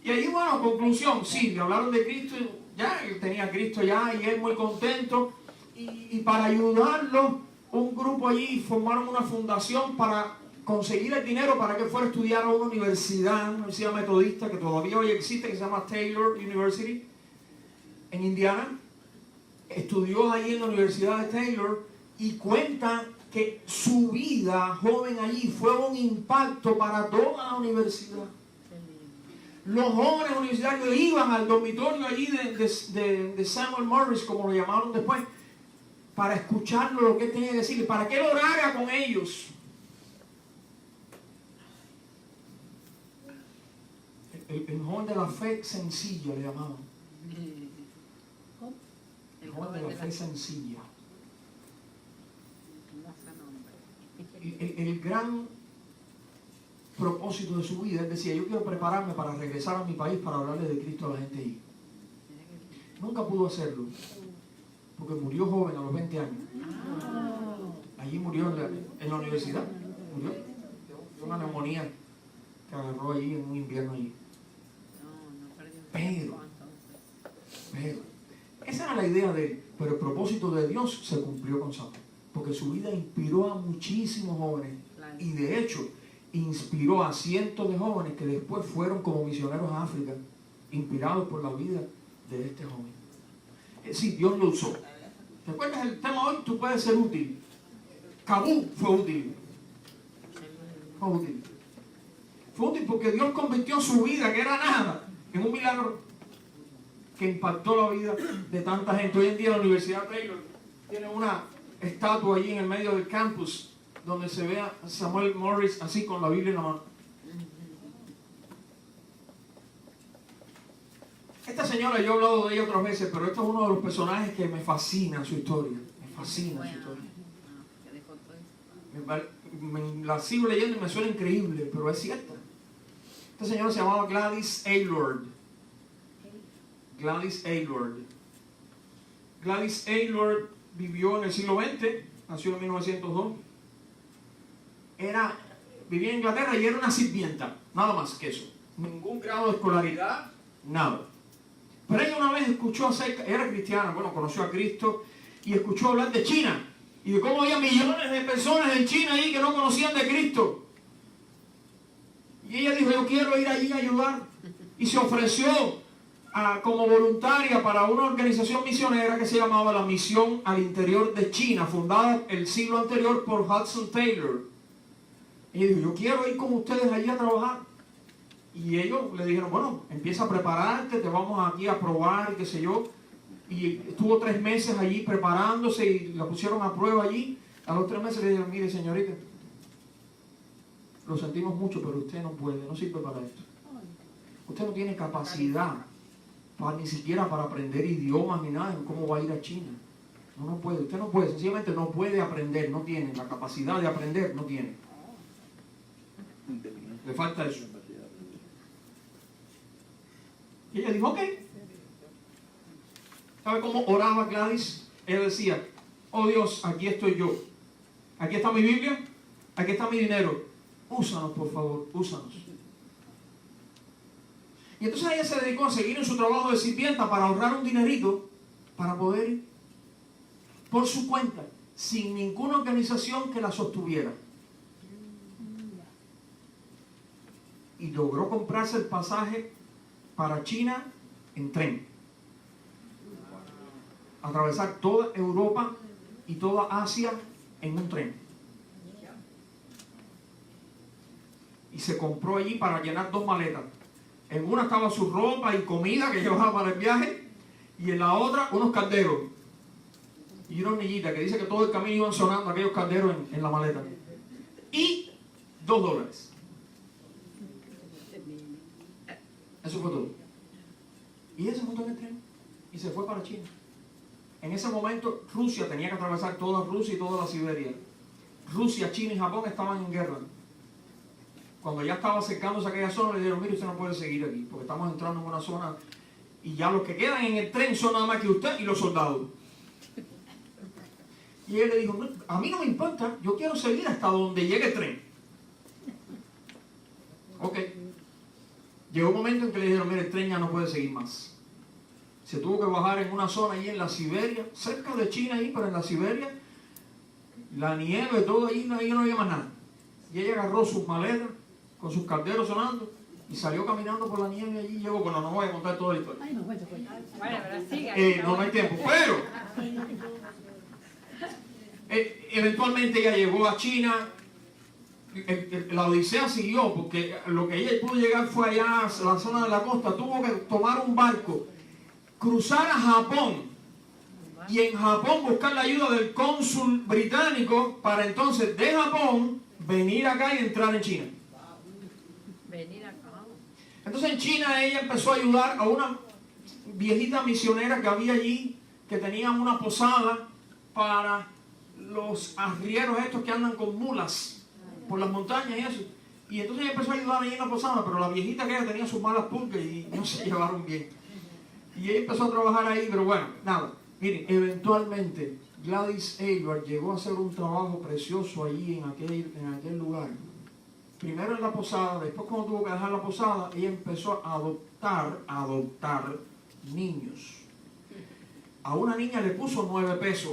Y ahí, bueno, conclusión, sí, le hablaron de Cristo, ya, él tenía a Cristo ya, y él muy contento. Y para ayudarlo, un grupo allí formaron una fundación para conseguir el dinero para que fuera a estudiar a una universidad metodista que todavía hoy existe, que se llama Taylor University, en Indiana. Estudió ahí en la Universidad de Taylor y cuenta que su vida joven allí fue un impacto para toda la universidad. Los jóvenes universitarios iban al dormitorio allí de Samuel Morris, como lo llamaron después, para escucharlo lo que él tenía que decir, para que él orara con ellos. El joven de la fe sencilla le llamaban. El joven de la fe sencilla. El gran propósito de su vida. Él decía, yo quiero prepararme para regresar a mi país para hablarle de Cristo a la gente ahí. Nunca pudo hacerlo, porque murió joven a los 20 años. Allí murió en la universidad. Murió de una neumonía que agarró allí en un invierno allí. Pero esa era la idea de él. Pero el propósito de Dios se cumplió con Samuel, porque su vida inspiró a muchísimos jóvenes. Y de hecho, inspiró a cientos de jóvenes que después fueron como misioneros a África, inspirados por la vida de este joven. Sí, Dios lo usó. ¿Te acuerdas el tema hoy? Tú puedes ser útil. Kabú fue útil. Fue útil. Fue útil porque Dios convirtió su vida, que era nada, en un milagro que impactó la vida de tanta gente. Hoy en día la Universidad Taylor tiene una estatua allí en el medio del campus donde se ve a Samuel Morris así con la Biblia en la mano. Esta señora, yo he hablado de ella otras veces, pero esto es uno de los personajes que me fascina en su historia. Me fascina su historia. La sigo leyendo y me suena increíble, pero es cierta. Esta señora se llamaba Gladys Aylward. Gladys Aylward. Gladys Aylward vivió en el siglo XX, nació en 1902. Vivía en Inglaterra y era una sirvienta, nada más que eso. Ningún grado de escolaridad, nada. Pero ella una vez escuchó acerca, era cristiana, bueno, conoció a Cristo y escuchó hablar de China y de cómo había millones de personas en China ahí que no conocían de Cristo. Y ella dijo, yo quiero ir allí a ayudar. Y se ofreció como voluntaria para una organización misionera que se llamaba la Misión al Interior de China, fundada el siglo anterior por Hudson Taylor. Y ella dijo, yo quiero ir con ustedes allí a trabajar. Y ellos le dijeron, bueno, empieza a prepararte, te vamos aquí a probar y qué sé yo. Y estuvo 3 meses allí preparándose y la pusieron a prueba allí. A los 3 meses le dijeron, mire señorita, lo sentimos mucho, pero usted no puede, no sirve para esto. Usted no tiene capacidad ni siquiera para aprender idiomas ni nada. ¿Cómo va a ir a China? No puede, usted no puede, sencillamente no puede aprender, no tiene la capacidad de aprender, no tiene. Le falta eso. Y ella dijo, ok. ¿Sabe cómo oraba Gladys? Ella decía, oh Dios, aquí estoy yo. Aquí está mi Biblia, aquí está mi dinero. Úsanos, por favor, úsanos. Y entonces ella se dedicó a seguir en su trabajo de sirvienta para ahorrar un dinerito para poder ir por su cuenta, sin ninguna organización que la sostuviera. Y logró comprarse el pasaje para China en tren. Atravesar toda Europa y toda Asia en un tren. Y se compró allí para llenar 2 maletas. En una estaba su ropa y comida que llevaba para el viaje, y en la otra unos calderos y una hornillita que dice que todo el camino iban sonando aquellos calderos en la maleta. Y $2. Eso fue todo. Y ella se montó en el tren y se fue para China. En ese momento Rusia tenía que atravesar toda Rusia y toda la Siberia. Rusia, China y Japón estaban en guerra. Cuando ya estaba acercándose a aquella zona, le dijeron, mire, usted no puede seguir aquí, porque estamos entrando en una zona y ya los que quedan en el tren son nada más que usted y los soldados. Y él le dijo, no, a mí no me importa, yo quiero seguir hasta donde llegue el tren. Ok. Llegó un momento en que le dijeron, mire, el tren ya no puede seguir más. Se tuvo que bajar en una zona ahí en la Siberia, cerca de China ahí, pero en la Siberia, la nieve, todo ahí no había más nada. Y ella agarró sus maletas, con sus calderos sonando, y salió caminando por la nieve allí. Llegó, bueno, no voy a contar toda la historia. Bueno, pero siga. No hay tiempo, pero eventualmente ella llegó a China. La odisea siguió, porque lo que ella pudo llegar fue allá a la zona de la costa. Tuvo que tomar un barco, cruzar a Japón, y en Japón buscar la ayuda del cónsul británico para entonces de Japón venir acá y entrar en China. Venir acá. Entonces en China ella empezó a ayudar a una viejita misionera que había allí, que tenía una posada para los arrieros estos que andan con mulas por las montañas y eso. Y entonces ella empezó a ayudar ahí en la posada, pero la viejita que ella tenía sus malas pulgas y no se llevaron bien. Y ella empezó a trabajar ahí, pero bueno, nada. Miren, eventualmente Gladys Aylward llegó a hacer un trabajo precioso allí en aquel lugar. Primero en la posada, después cuando tuvo que dejar la posada, ella empezó a adoptar niños. A una niña le puso 9 pesos,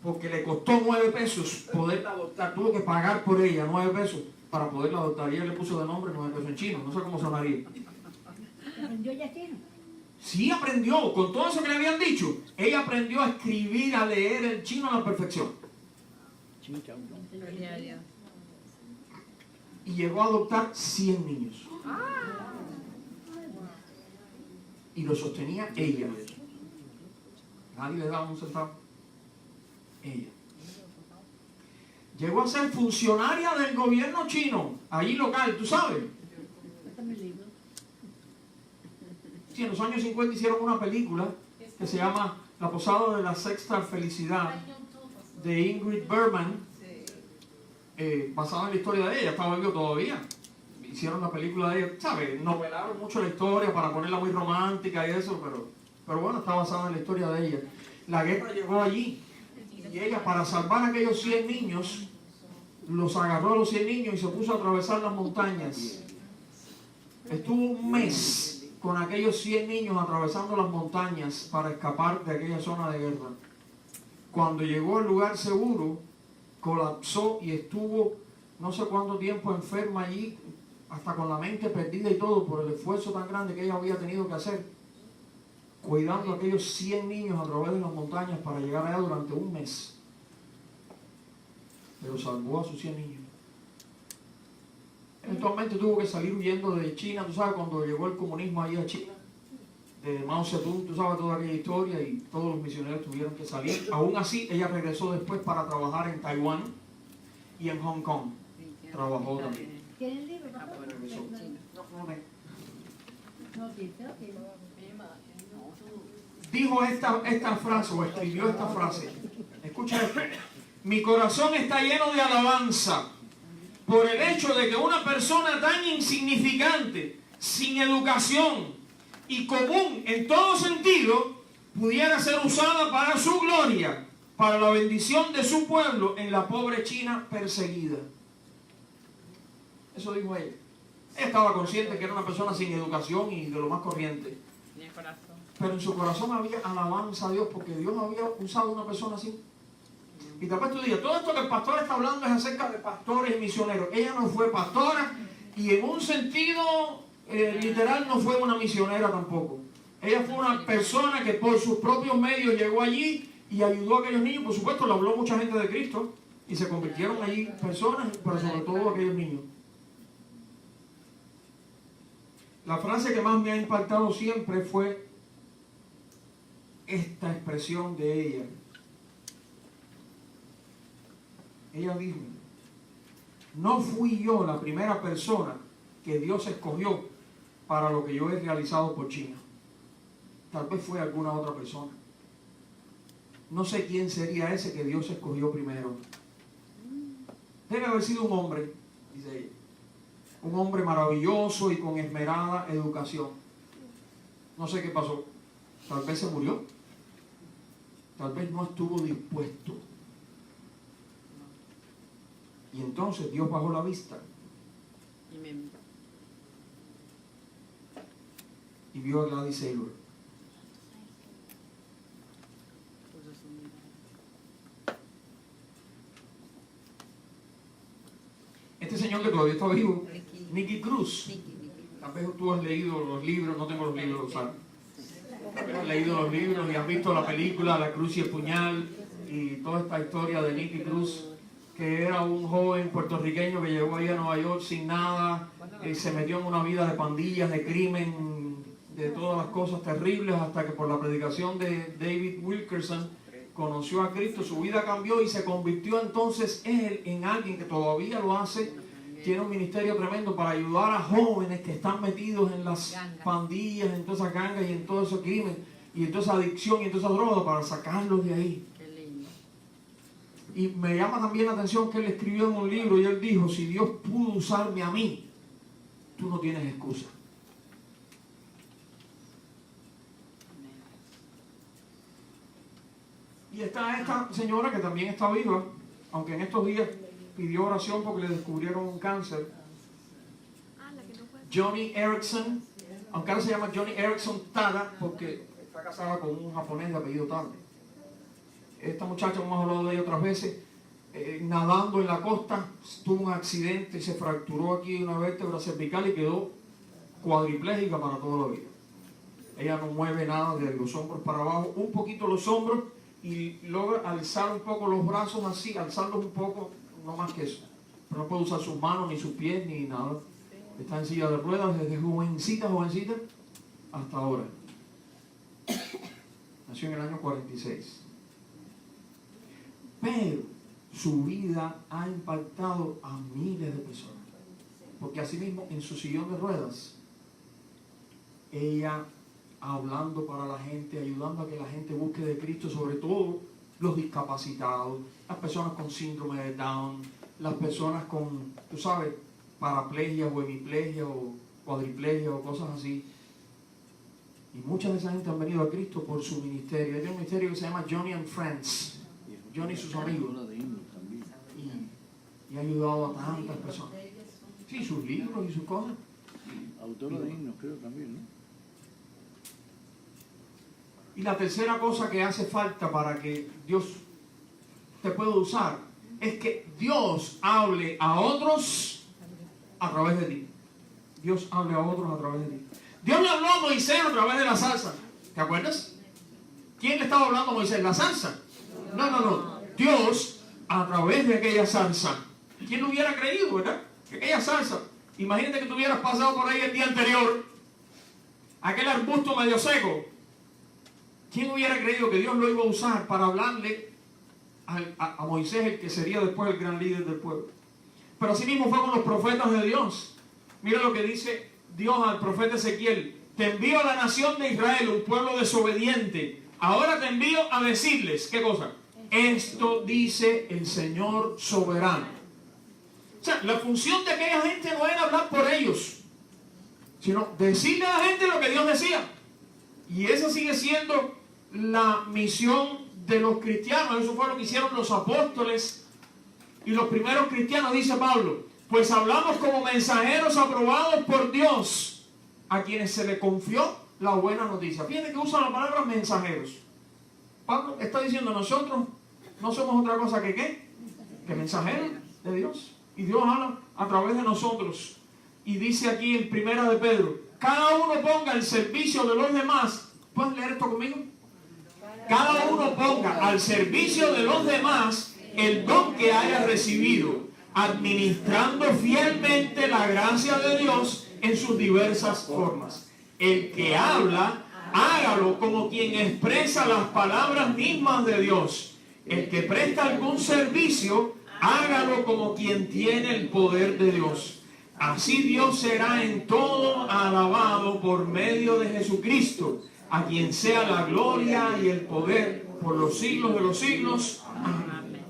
porque le costó 9 pesos poderla adoptar. Tuvo que pagar por ella 9 pesos para poderla adoptar. Y ella le puso de nombre 9 pesos en chino, no sé cómo sonaría. ¿Aprendió ya chino? Sí aprendió, con todo eso que le habían dicho, ella aprendió a escribir, a leer el chino a la perfección. Y llegó a adoptar 100 niños. Y lo sostenía ella. Nadie le daba un centavo. Ella. Llegó a ser funcionaria del gobierno chino, allí local, ¿tú sabes? Sí, en los años 50 hicieron una película que se llama La posada de la sexta felicidad, de Ingrid Bergman, basada en la historia de ella. Estaba vivo todavía. Hicieron la película de ella, ¿sabes? Novelaron mucho la historia para ponerla muy romántica y eso, pero bueno, está basada en la historia de ella. La guerra llegó allí y ella, para salvar a aquellos 100 niños, los agarró a los 100 niños y se puso a atravesar las montañas. Estuvo un mes con aquellos 100 niños atravesando las montañas para escapar de aquella zona de guerra. Cuando llegó al lugar seguro, colapsó y estuvo no sé cuánto tiempo enferma allí, hasta con la mente perdida y todo, por el esfuerzo tan grande que ella había tenido que hacer, cuidando a aquellos 100 niños a través de las montañas para llegar allá durante un mes. Pero salvó a sus 100 niños. Eventualmente tuvo que salir huyendo de China, tú sabes, cuando llegó el comunismo ahí a China, de Mao Zedong, tú sabes toda aquella historia, y todos los misioneros tuvieron que salir. Aún así, ella regresó después para trabajar en Taiwán y en Hong Kong. Trabajó también. ¿Tiene el libro? Regresó. Dijo esta frase, o escribió esta frase. Escucha esto. Mi corazón está lleno de alabanza por el hecho de que una persona tan insignificante, sin educación y común en todo sentido, pudiera ser usada para su gloria, para la bendición de su pueblo en la pobre China perseguida. Eso dijo ella. Ella estaba consciente que era una persona sin educación y de lo más corriente. Pero en su corazón había alabanza a Dios, porque Dios había usado a una persona así. Y después tú digas, todo esto que el pastor está hablando es acerca de pastores y misioneros. Ella no fue pastora y en un sentido literal no fue una misionera tampoco. Ella fue una persona que por sus propios medios llegó allí y ayudó a aquellos niños. Por supuesto, le habló mucha gente de Cristo y se convirtieron allí personas, pero sobre todo aquellos niños. La frase que más me ha impactado siempre fue esta expresión de ella. Ella dijo, no fui yo la primera persona que Dios escogió para lo que yo he realizado por China. Tal vez fue alguna otra persona. No sé quién sería ese que Dios escogió primero. Debe haber sido un hombre, dice ella. Un hombre maravilloso y con esmerada educación. No sé qué pasó. Tal vez se murió. Tal vez no estuvo dispuesto. Y entonces Dios bajó la vista y vio a Gladys Aylward. Este señor que todavía está vivo, Nicky Cruz. Tal vez tú has leído los libros, no tengo los libros, ¿sabes? Tal vez has leído los libros y has visto la película La Cruz y el Puñal y toda esta historia de Nicky Cruz, que era un joven puertorriqueño que llegó ahí a Nueva York sin nada, se metió en una vida de pandillas, de crimen, de todas las cosas terribles, hasta que por la predicación de David Wilkerson conoció a Cristo, su vida cambió y se convirtió entonces él en alguien que todavía lo hace. Tiene un ministerio tremendo para ayudar a jóvenes que están metidos en las pandillas, en todas esas gangas y en todo ese crimen, y en toda esa adicción y en toda esa droga, para sacarlos de ahí. Y me llama también la atención que él escribió en un libro y él dijo, si Dios pudo usarme a mí tú no tienes excusa. Y está esta señora que también está viva, aunque en estos días pidió oración porque le descubrieron un cáncer. Johnny Erickson, aunque ahora se llama Johnny Erickson Tada porque está casada con un japonés de apellido Tada. Esta muchacha, hemos hablado de ella otras veces, nadando en la costa, tuvo un accidente y se fracturó aquí una vértebra cervical y quedó cuadriplégica para toda la vida. Ella no mueve nada de los hombros para abajo, un poquito los hombros, y logra alzar un poco los brazos así, alzarlos un poco, no más que eso. Pero no puede usar sus manos, ni sus pies, ni nada. Está en silla de ruedas desde jovencita hasta ahora. Nació en el año 46. Pero su vida ha impactado a miles de personas. Porque asimismo, en su sillón de ruedas, ella hablando para la gente, ayudando a que la gente busque de Cristo, sobre todo los discapacitados, las personas con síndrome de Down, las personas con, tú sabes, paraplegia o hemiplegia o cuadriplegia o cosas así. Y muchas de esa gente han venido a Cristo por su ministerio. Hay un ministerio que se llama Johnny and Friends, Johnny y sus amigos, y ha ayudado a tantas personas. Sí, sus libros y sus cosas. Autora de himnos, creo también, ¿no? Y la tercera cosa que hace falta para que Dios te pueda usar es que Dios hable a otros a través de ti. Dios hable a otros a través de ti. Dios le habló a Moisés a través de la zarza. ¿Te acuerdas? ¿Quién le estaba hablando a Moisés? ¿La zarza? No. Dios a través de aquella zarza. ¿Quién lo hubiera creído, verdad? Que aquella zarza. Imagínate que tú hubieras pasado por ahí el día anterior, aquel arbusto medio seco. ¿Quién hubiera creído que Dios lo iba a usar para hablarle a Moisés, el que sería después el gran líder del pueblo? Pero así mismo fue con los profetas de Dios. Mira lo que dice Dios al profeta Ezequiel: te envío a la nación de Israel, un pueblo desobediente. Ahora te envío a decirles, ¿qué cosa? Esto dice el Señor soberano. O sea, la función de aquella gente no era hablar por ellos, sino decirle a la gente lo que Dios decía. Y esa sigue siendo la misión de los cristianos. Eso fue lo que hicieron los apóstoles y los primeros cristianos, dice Pablo. Pues hablamos como mensajeros aprobados por Dios, a quienes se le confió la buena noticia. Fíjense que usa la palabra mensajeros. Pablo está diciendo, nosotros no somos otra cosa que ¿qué? Que mensajeros de Dios. Y Dios habla a través de nosotros. Y dice aquí en Primera de Pedro, cada uno ponga al servicio de los demás. ¿Puedes leer esto conmigo? Cada uno ponga al servicio de los demás el don que haya recibido, administrando fielmente la gracia de Dios en sus diversas formas. El que habla, hágalo como quien expresa las palabras mismas de Dios. El que presta algún servicio, hágalo como quien tiene el poder de Dios. Así Dios será en todo alabado por medio de Jesucristo, a quien sea la gloria y el poder por los siglos de los siglos. Amén.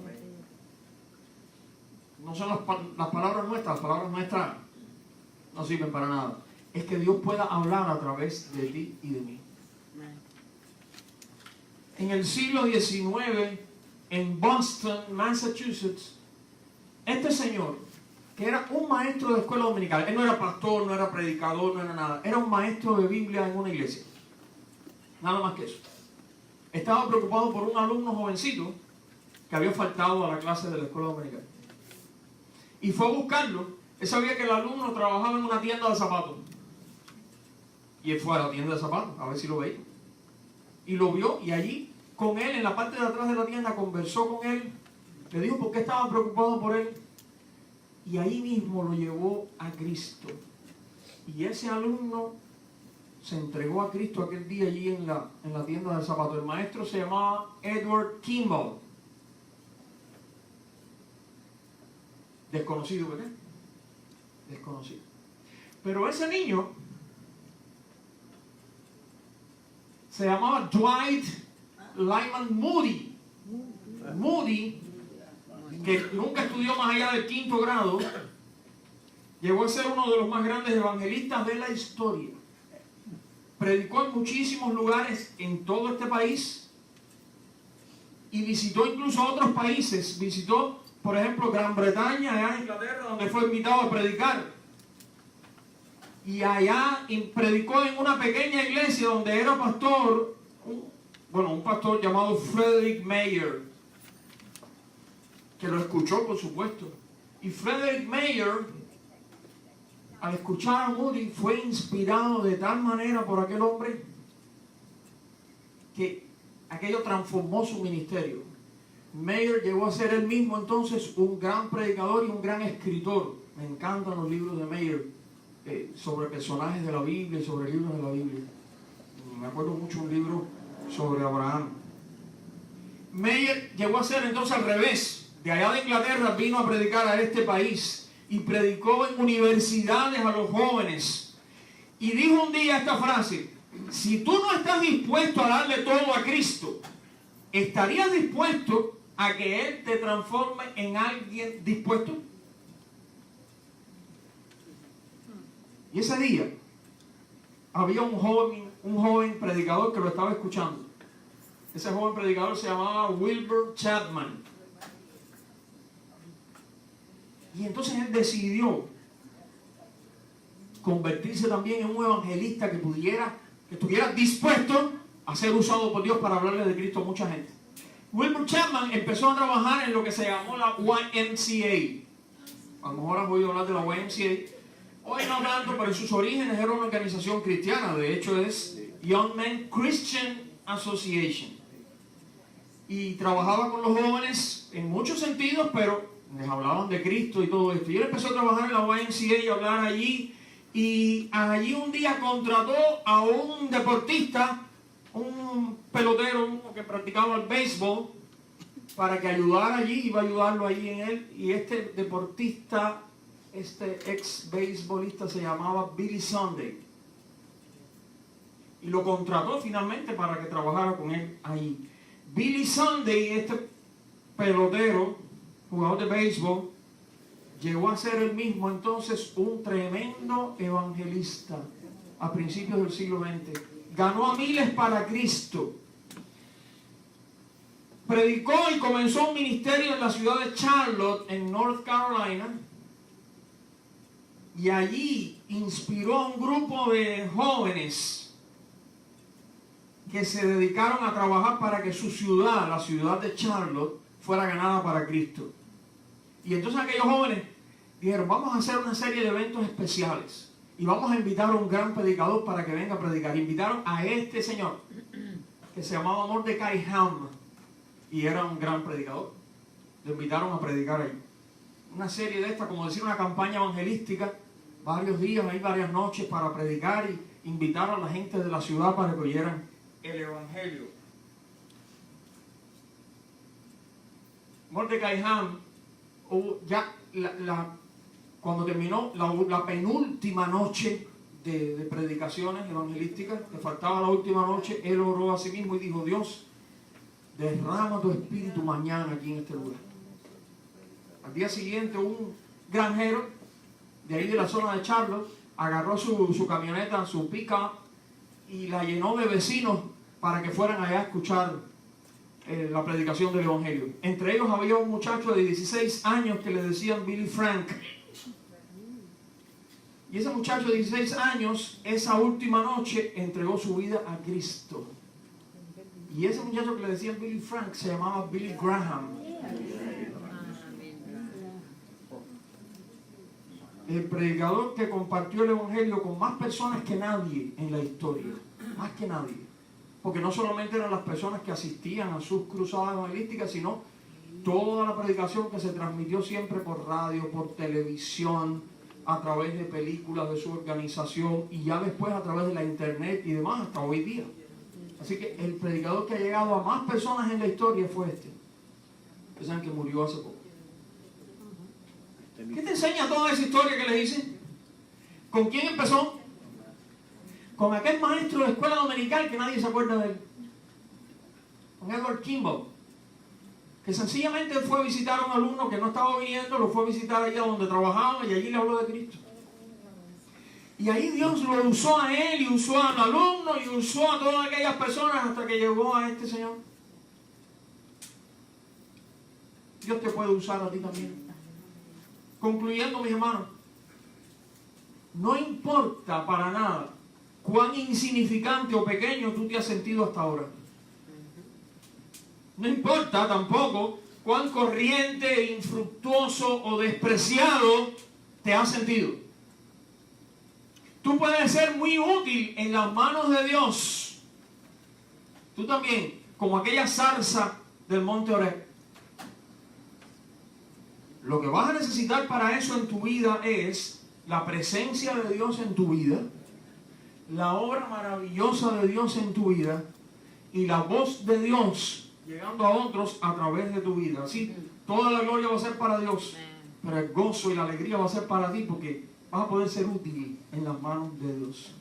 No son las palabras nuestras, las palabras nuestras no sirven para nada. Es que Dios pueda hablar a través de ti y de mí. En el siglo XIX, en Boston, Massachusetts, este señor, que era un maestro de escuela dominical, él no era pastor, no era predicador, no era nada, era un maestro de Biblia en una iglesia. Nada más que eso. Estaba preocupado por un alumno jovencito que había faltado a la clase de la escuela dominical. Y fue a buscarlo. Él sabía que el alumno trabajaba en una tienda de zapatos. Y él fue a la tienda de zapatos a ver si lo veía. Y lo vio, y allí con él, en la parte de atrás de la tienda, conversó con él. Le dijo por qué estaba preocupado por él. Y ahí mismo lo llevó a Cristo. Y ese alumno se entregó a Cristo aquel día allí en la tienda de zapatos. El maestro se llamaba Edward Kimball. Desconocido, ¿verdad? Desconocido. Pero ese niño se llamaba Dwight Lyman Moody. Moody, que nunca estudió más allá del 5º grado, Llegó a ser uno de los más grandes evangelistas de la historia. Predicó en muchísimos lugares en todo este país y visitó incluso otros países. Visitó, por ejemplo, Gran Bretaña, allá en Inglaterra, donde fue invitado a predicar. Y allá predicó en una pequeña iglesia donde era pastor, un pastor llamado Frederick Mayer, que lo escuchó, por supuesto. Y Frederick Mayer, al escuchar a Moody, fue inspirado de tal manera por aquel hombre que aquello transformó su ministerio. Mayer llegó a ser él mismo entonces un gran predicador y un gran escritor. Me encantan los libros de Mayer sobre personajes de la Biblia y sobre libros de la Biblia. Me acuerdo mucho un libro sobre Abraham. Mayer llegó a ser entonces al revés. De allá de Inglaterra vino a predicar a este país y predicó en universidades a los jóvenes. Y dijo un día esta frase: si tú no estás dispuesto a darle todo a Cristo, ¿estarías dispuesto a que Él te transforme en alguien dispuesto? Y ese día había un joven predicador que lo estaba escuchando. Ese joven predicador se llamaba Wilbur Chapman. Y entonces él decidió convertirse también en un evangelista que estuviera dispuesto a ser usado por Dios para hablarle de Cristo a mucha gente. Wilbur Chapman empezó a trabajar en lo que se llamó la YMCA. A lo mejor has oído hablar de la YMCA. Hoy no tanto, pero en sus orígenes era una organización cristiana. De hecho es Young Men Christian Association. Y trabajaba con los jóvenes en muchos sentidos, pero les hablaban de Cristo y todo esto. Y él empezó a trabajar en la YMCA y a hablar allí. Y allí un día contrató a un deportista, un pelotero, uno que practicaba el béisbol, para que ayudara allí, iba a ayudarlo allí en él. Y este deportista, este ex beisbolista se llamaba Billy Sunday. Y lo contrató finalmente para que trabajara con él allí. Billy Sunday, este pelotero, jugador de béisbol, llegó a ser él mismo entonces un tremendo evangelista a principios del siglo XX. Ganó a miles para Cristo. Predicó y comenzó un ministerio en la ciudad de Charlotte, en North Carolina. Y allí inspiró a un grupo de jóvenes que se dedicaron a trabajar para que su ciudad, la ciudad de Charlotte, fuera ganada para Cristo. Y entonces aquellos jóvenes dijeron: vamos a hacer una serie de eventos especiales y vamos a invitar a un gran predicador para que venga a predicar. Invitaron a este señor que se llamaba Mordecai Ham y era un gran predicador. Lo invitaron a predicar ahí. Una serie de estas, como decir, una campaña evangelística, varios días, ahí varias noches para predicar y invitar a la gente de la ciudad para que oyeran el evangelio. Mordecai Ham, cuando terminó la penúltima noche de predicaciones evangelísticas, le faltaba la última noche, él oró a sí mismo y dijo: Dios, derrama tu espíritu mañana aquí en este lugar. Al día siguiente, un granjero de ahí de la zona de Charlotte agarró su camioneta, su pick-up, y la llenó de vecinos para que fueran allá a escuchar la predicación del evangelio. Entre ellos había un muchacho de 16 años que le decían Billy Frank. Y ese muchacho de 16 años, esa última noche, entregó su vida a Cristo. Y ese muchacho que le decían Billy Frank se llamaba Billy Graham. El predicador que compartió el evangelio con más personas que nadie en la historia. Más que nadie. Porque no solamente eran las personas que asistían a sus cruzadas evangelísticas, sino toda la predicación que se transmitió siempre por radio, por televisión, a través de películas de su organización y ya después a través de la internet y demás hasta hoy día. Así que el predicador que ha llegado a más personas en la historia fue este. Ustedes saben que murió hace poco. ¿Qué te enseña toda esa historia que les hice? ¿Con quién empezó? Con aquel maestro de escuela dominical que nadie se acuerda de él. Con Edward Kimball. Que sencillamente fue a visitar a un alumno que no estaba viniendo, lo fue a visitar allá donde trabajaba y allí le habló de Cristo. Y ahí Dios lo usó a él y usó al alumno y usó a todas aquellas personas hasta que llegó a este Señor. Dios te puede usar a ti también. Concluyendo, mis hermanos, no importa para nada cuán insignificante o pequeño tú te has sentido hasta ahora. No importa tampoco cuán corriente, infructuoso o despreciado te has sentido. Tú puedes ser muy útil en las manos de Dios. Tú también, como aquella zarza del monte Oreb. Lo que vas a necesitar para eso en tu vida es la presencia de Dios en tu vida, la obra maravillosa de Dios en tu vida y la voz de Dios llegando a otros a través de tu vida. Así, toda la gloria va a ser para Dios, pero el gozo y la alegría va a ser para ti porque vas a poder ser útil en las manos de Dios.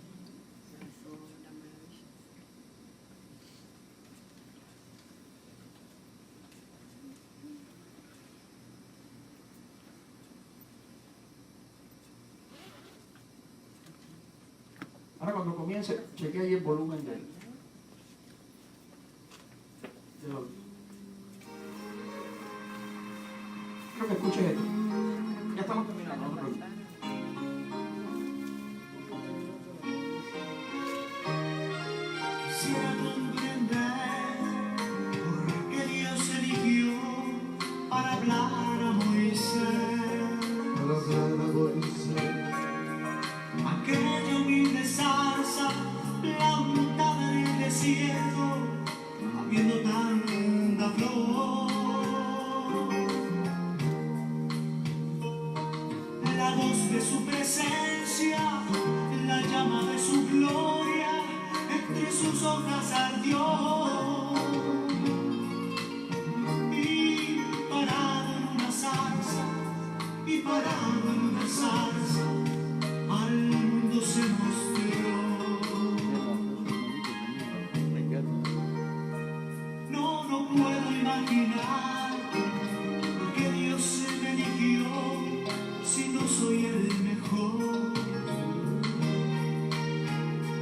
Ahora cuando comience, chequea ahí el volumen del audio. Quiero que escuches esto. Ya estamos terminando, no te preocupes. Quisiera comprender por qué Dios eligió para hablar a Moisés. Aquella humilde zarza plantada en el desierto, habiendo tanta flor. La voz de su presencia, la llama de su gloria, entre sus hojas ardió. Y parado en una zarza, al mundo se mostró. No puedo imaginar por qué Dios me eligió si no soy el mejor.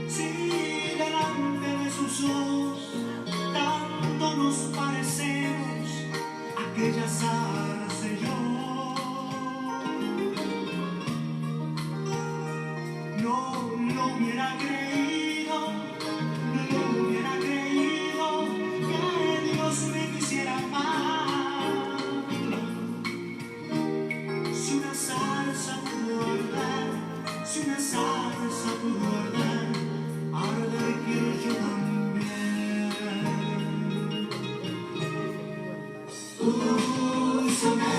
Si delante de sus ojos tanto nos parecemos, aquella zarza y yo. No lo hubiera creído que Dios me quisiera más. Si una zarza pudo arder quiero yo también. Úsame.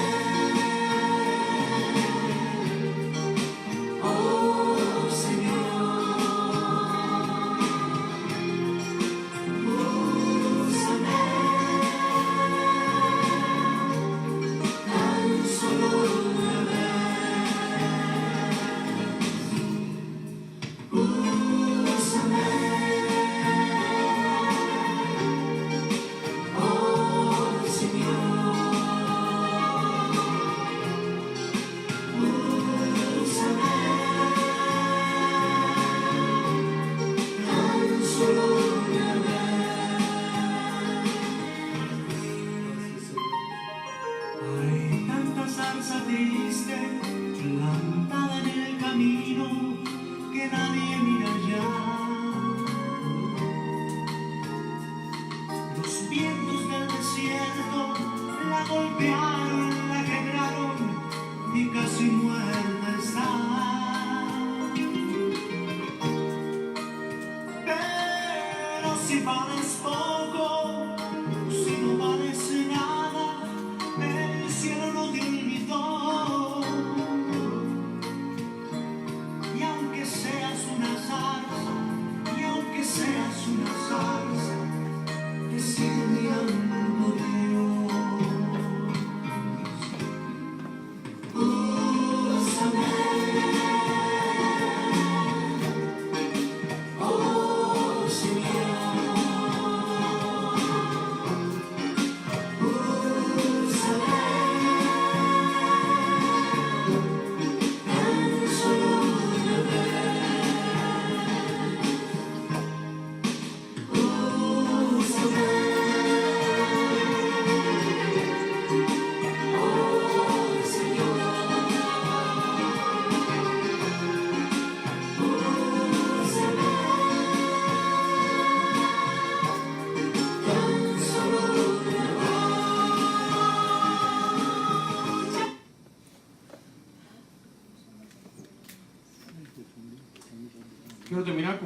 Hay tanta zarza triste plantada en el camino que nadie mira ya. Los vientos del desierto la golpearon, la quebraron y casi muerta está. Pero si vales poco, si no vales nada, el cielo no te olvidó. Y aunque seas una zarza, te sigue mirando Dios. Úsame, oh Señor.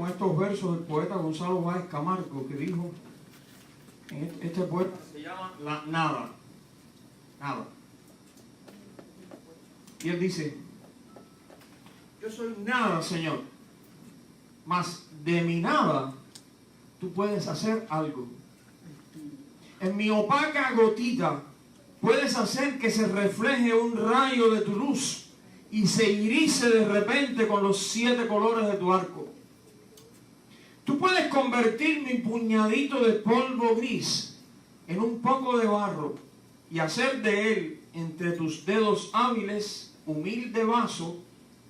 con estos versos del poeta Gonzalo Báez Camargo, que dijo, este poeta se llama La Nada. Nada. Y él dice, yo soy nada, Señor, mas de mi nada tú puedes hacer algo. En mi opaca gotita puedes hacer que se refleje un rayo de tu luz y se irice de repente con los 7 colores de tu arco. Tú puedes convertir mi puñadito de polvo gris en un poco de barro y hacer de él, entre tus dedos hábiles, humilde vaso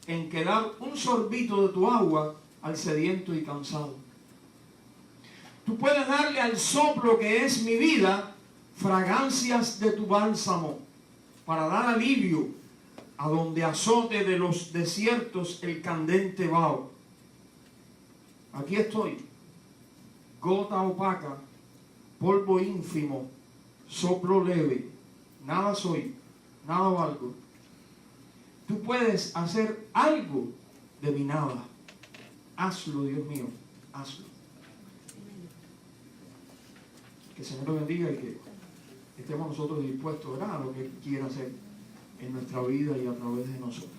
en que dar un sorbito de tu agua al sediento y cansado. Tú puedes darle al soplo que es mi vida fragancias de tu bálsamo para dar alivio a donde azote de los desiertos el candente vaho. Aquí estoy, gota opaca, polvo ínfimo, soplo leve, nada soy, nada valgo. Tú puedes hacer algo de mi nada. Hazlo, Dios mío, hazlo. Que el Señor lo bendiga y que estemos nosotros dispuestos, ¿verdad?, a lo que Él quiera hacer en nuestra vida y a través de nosotros.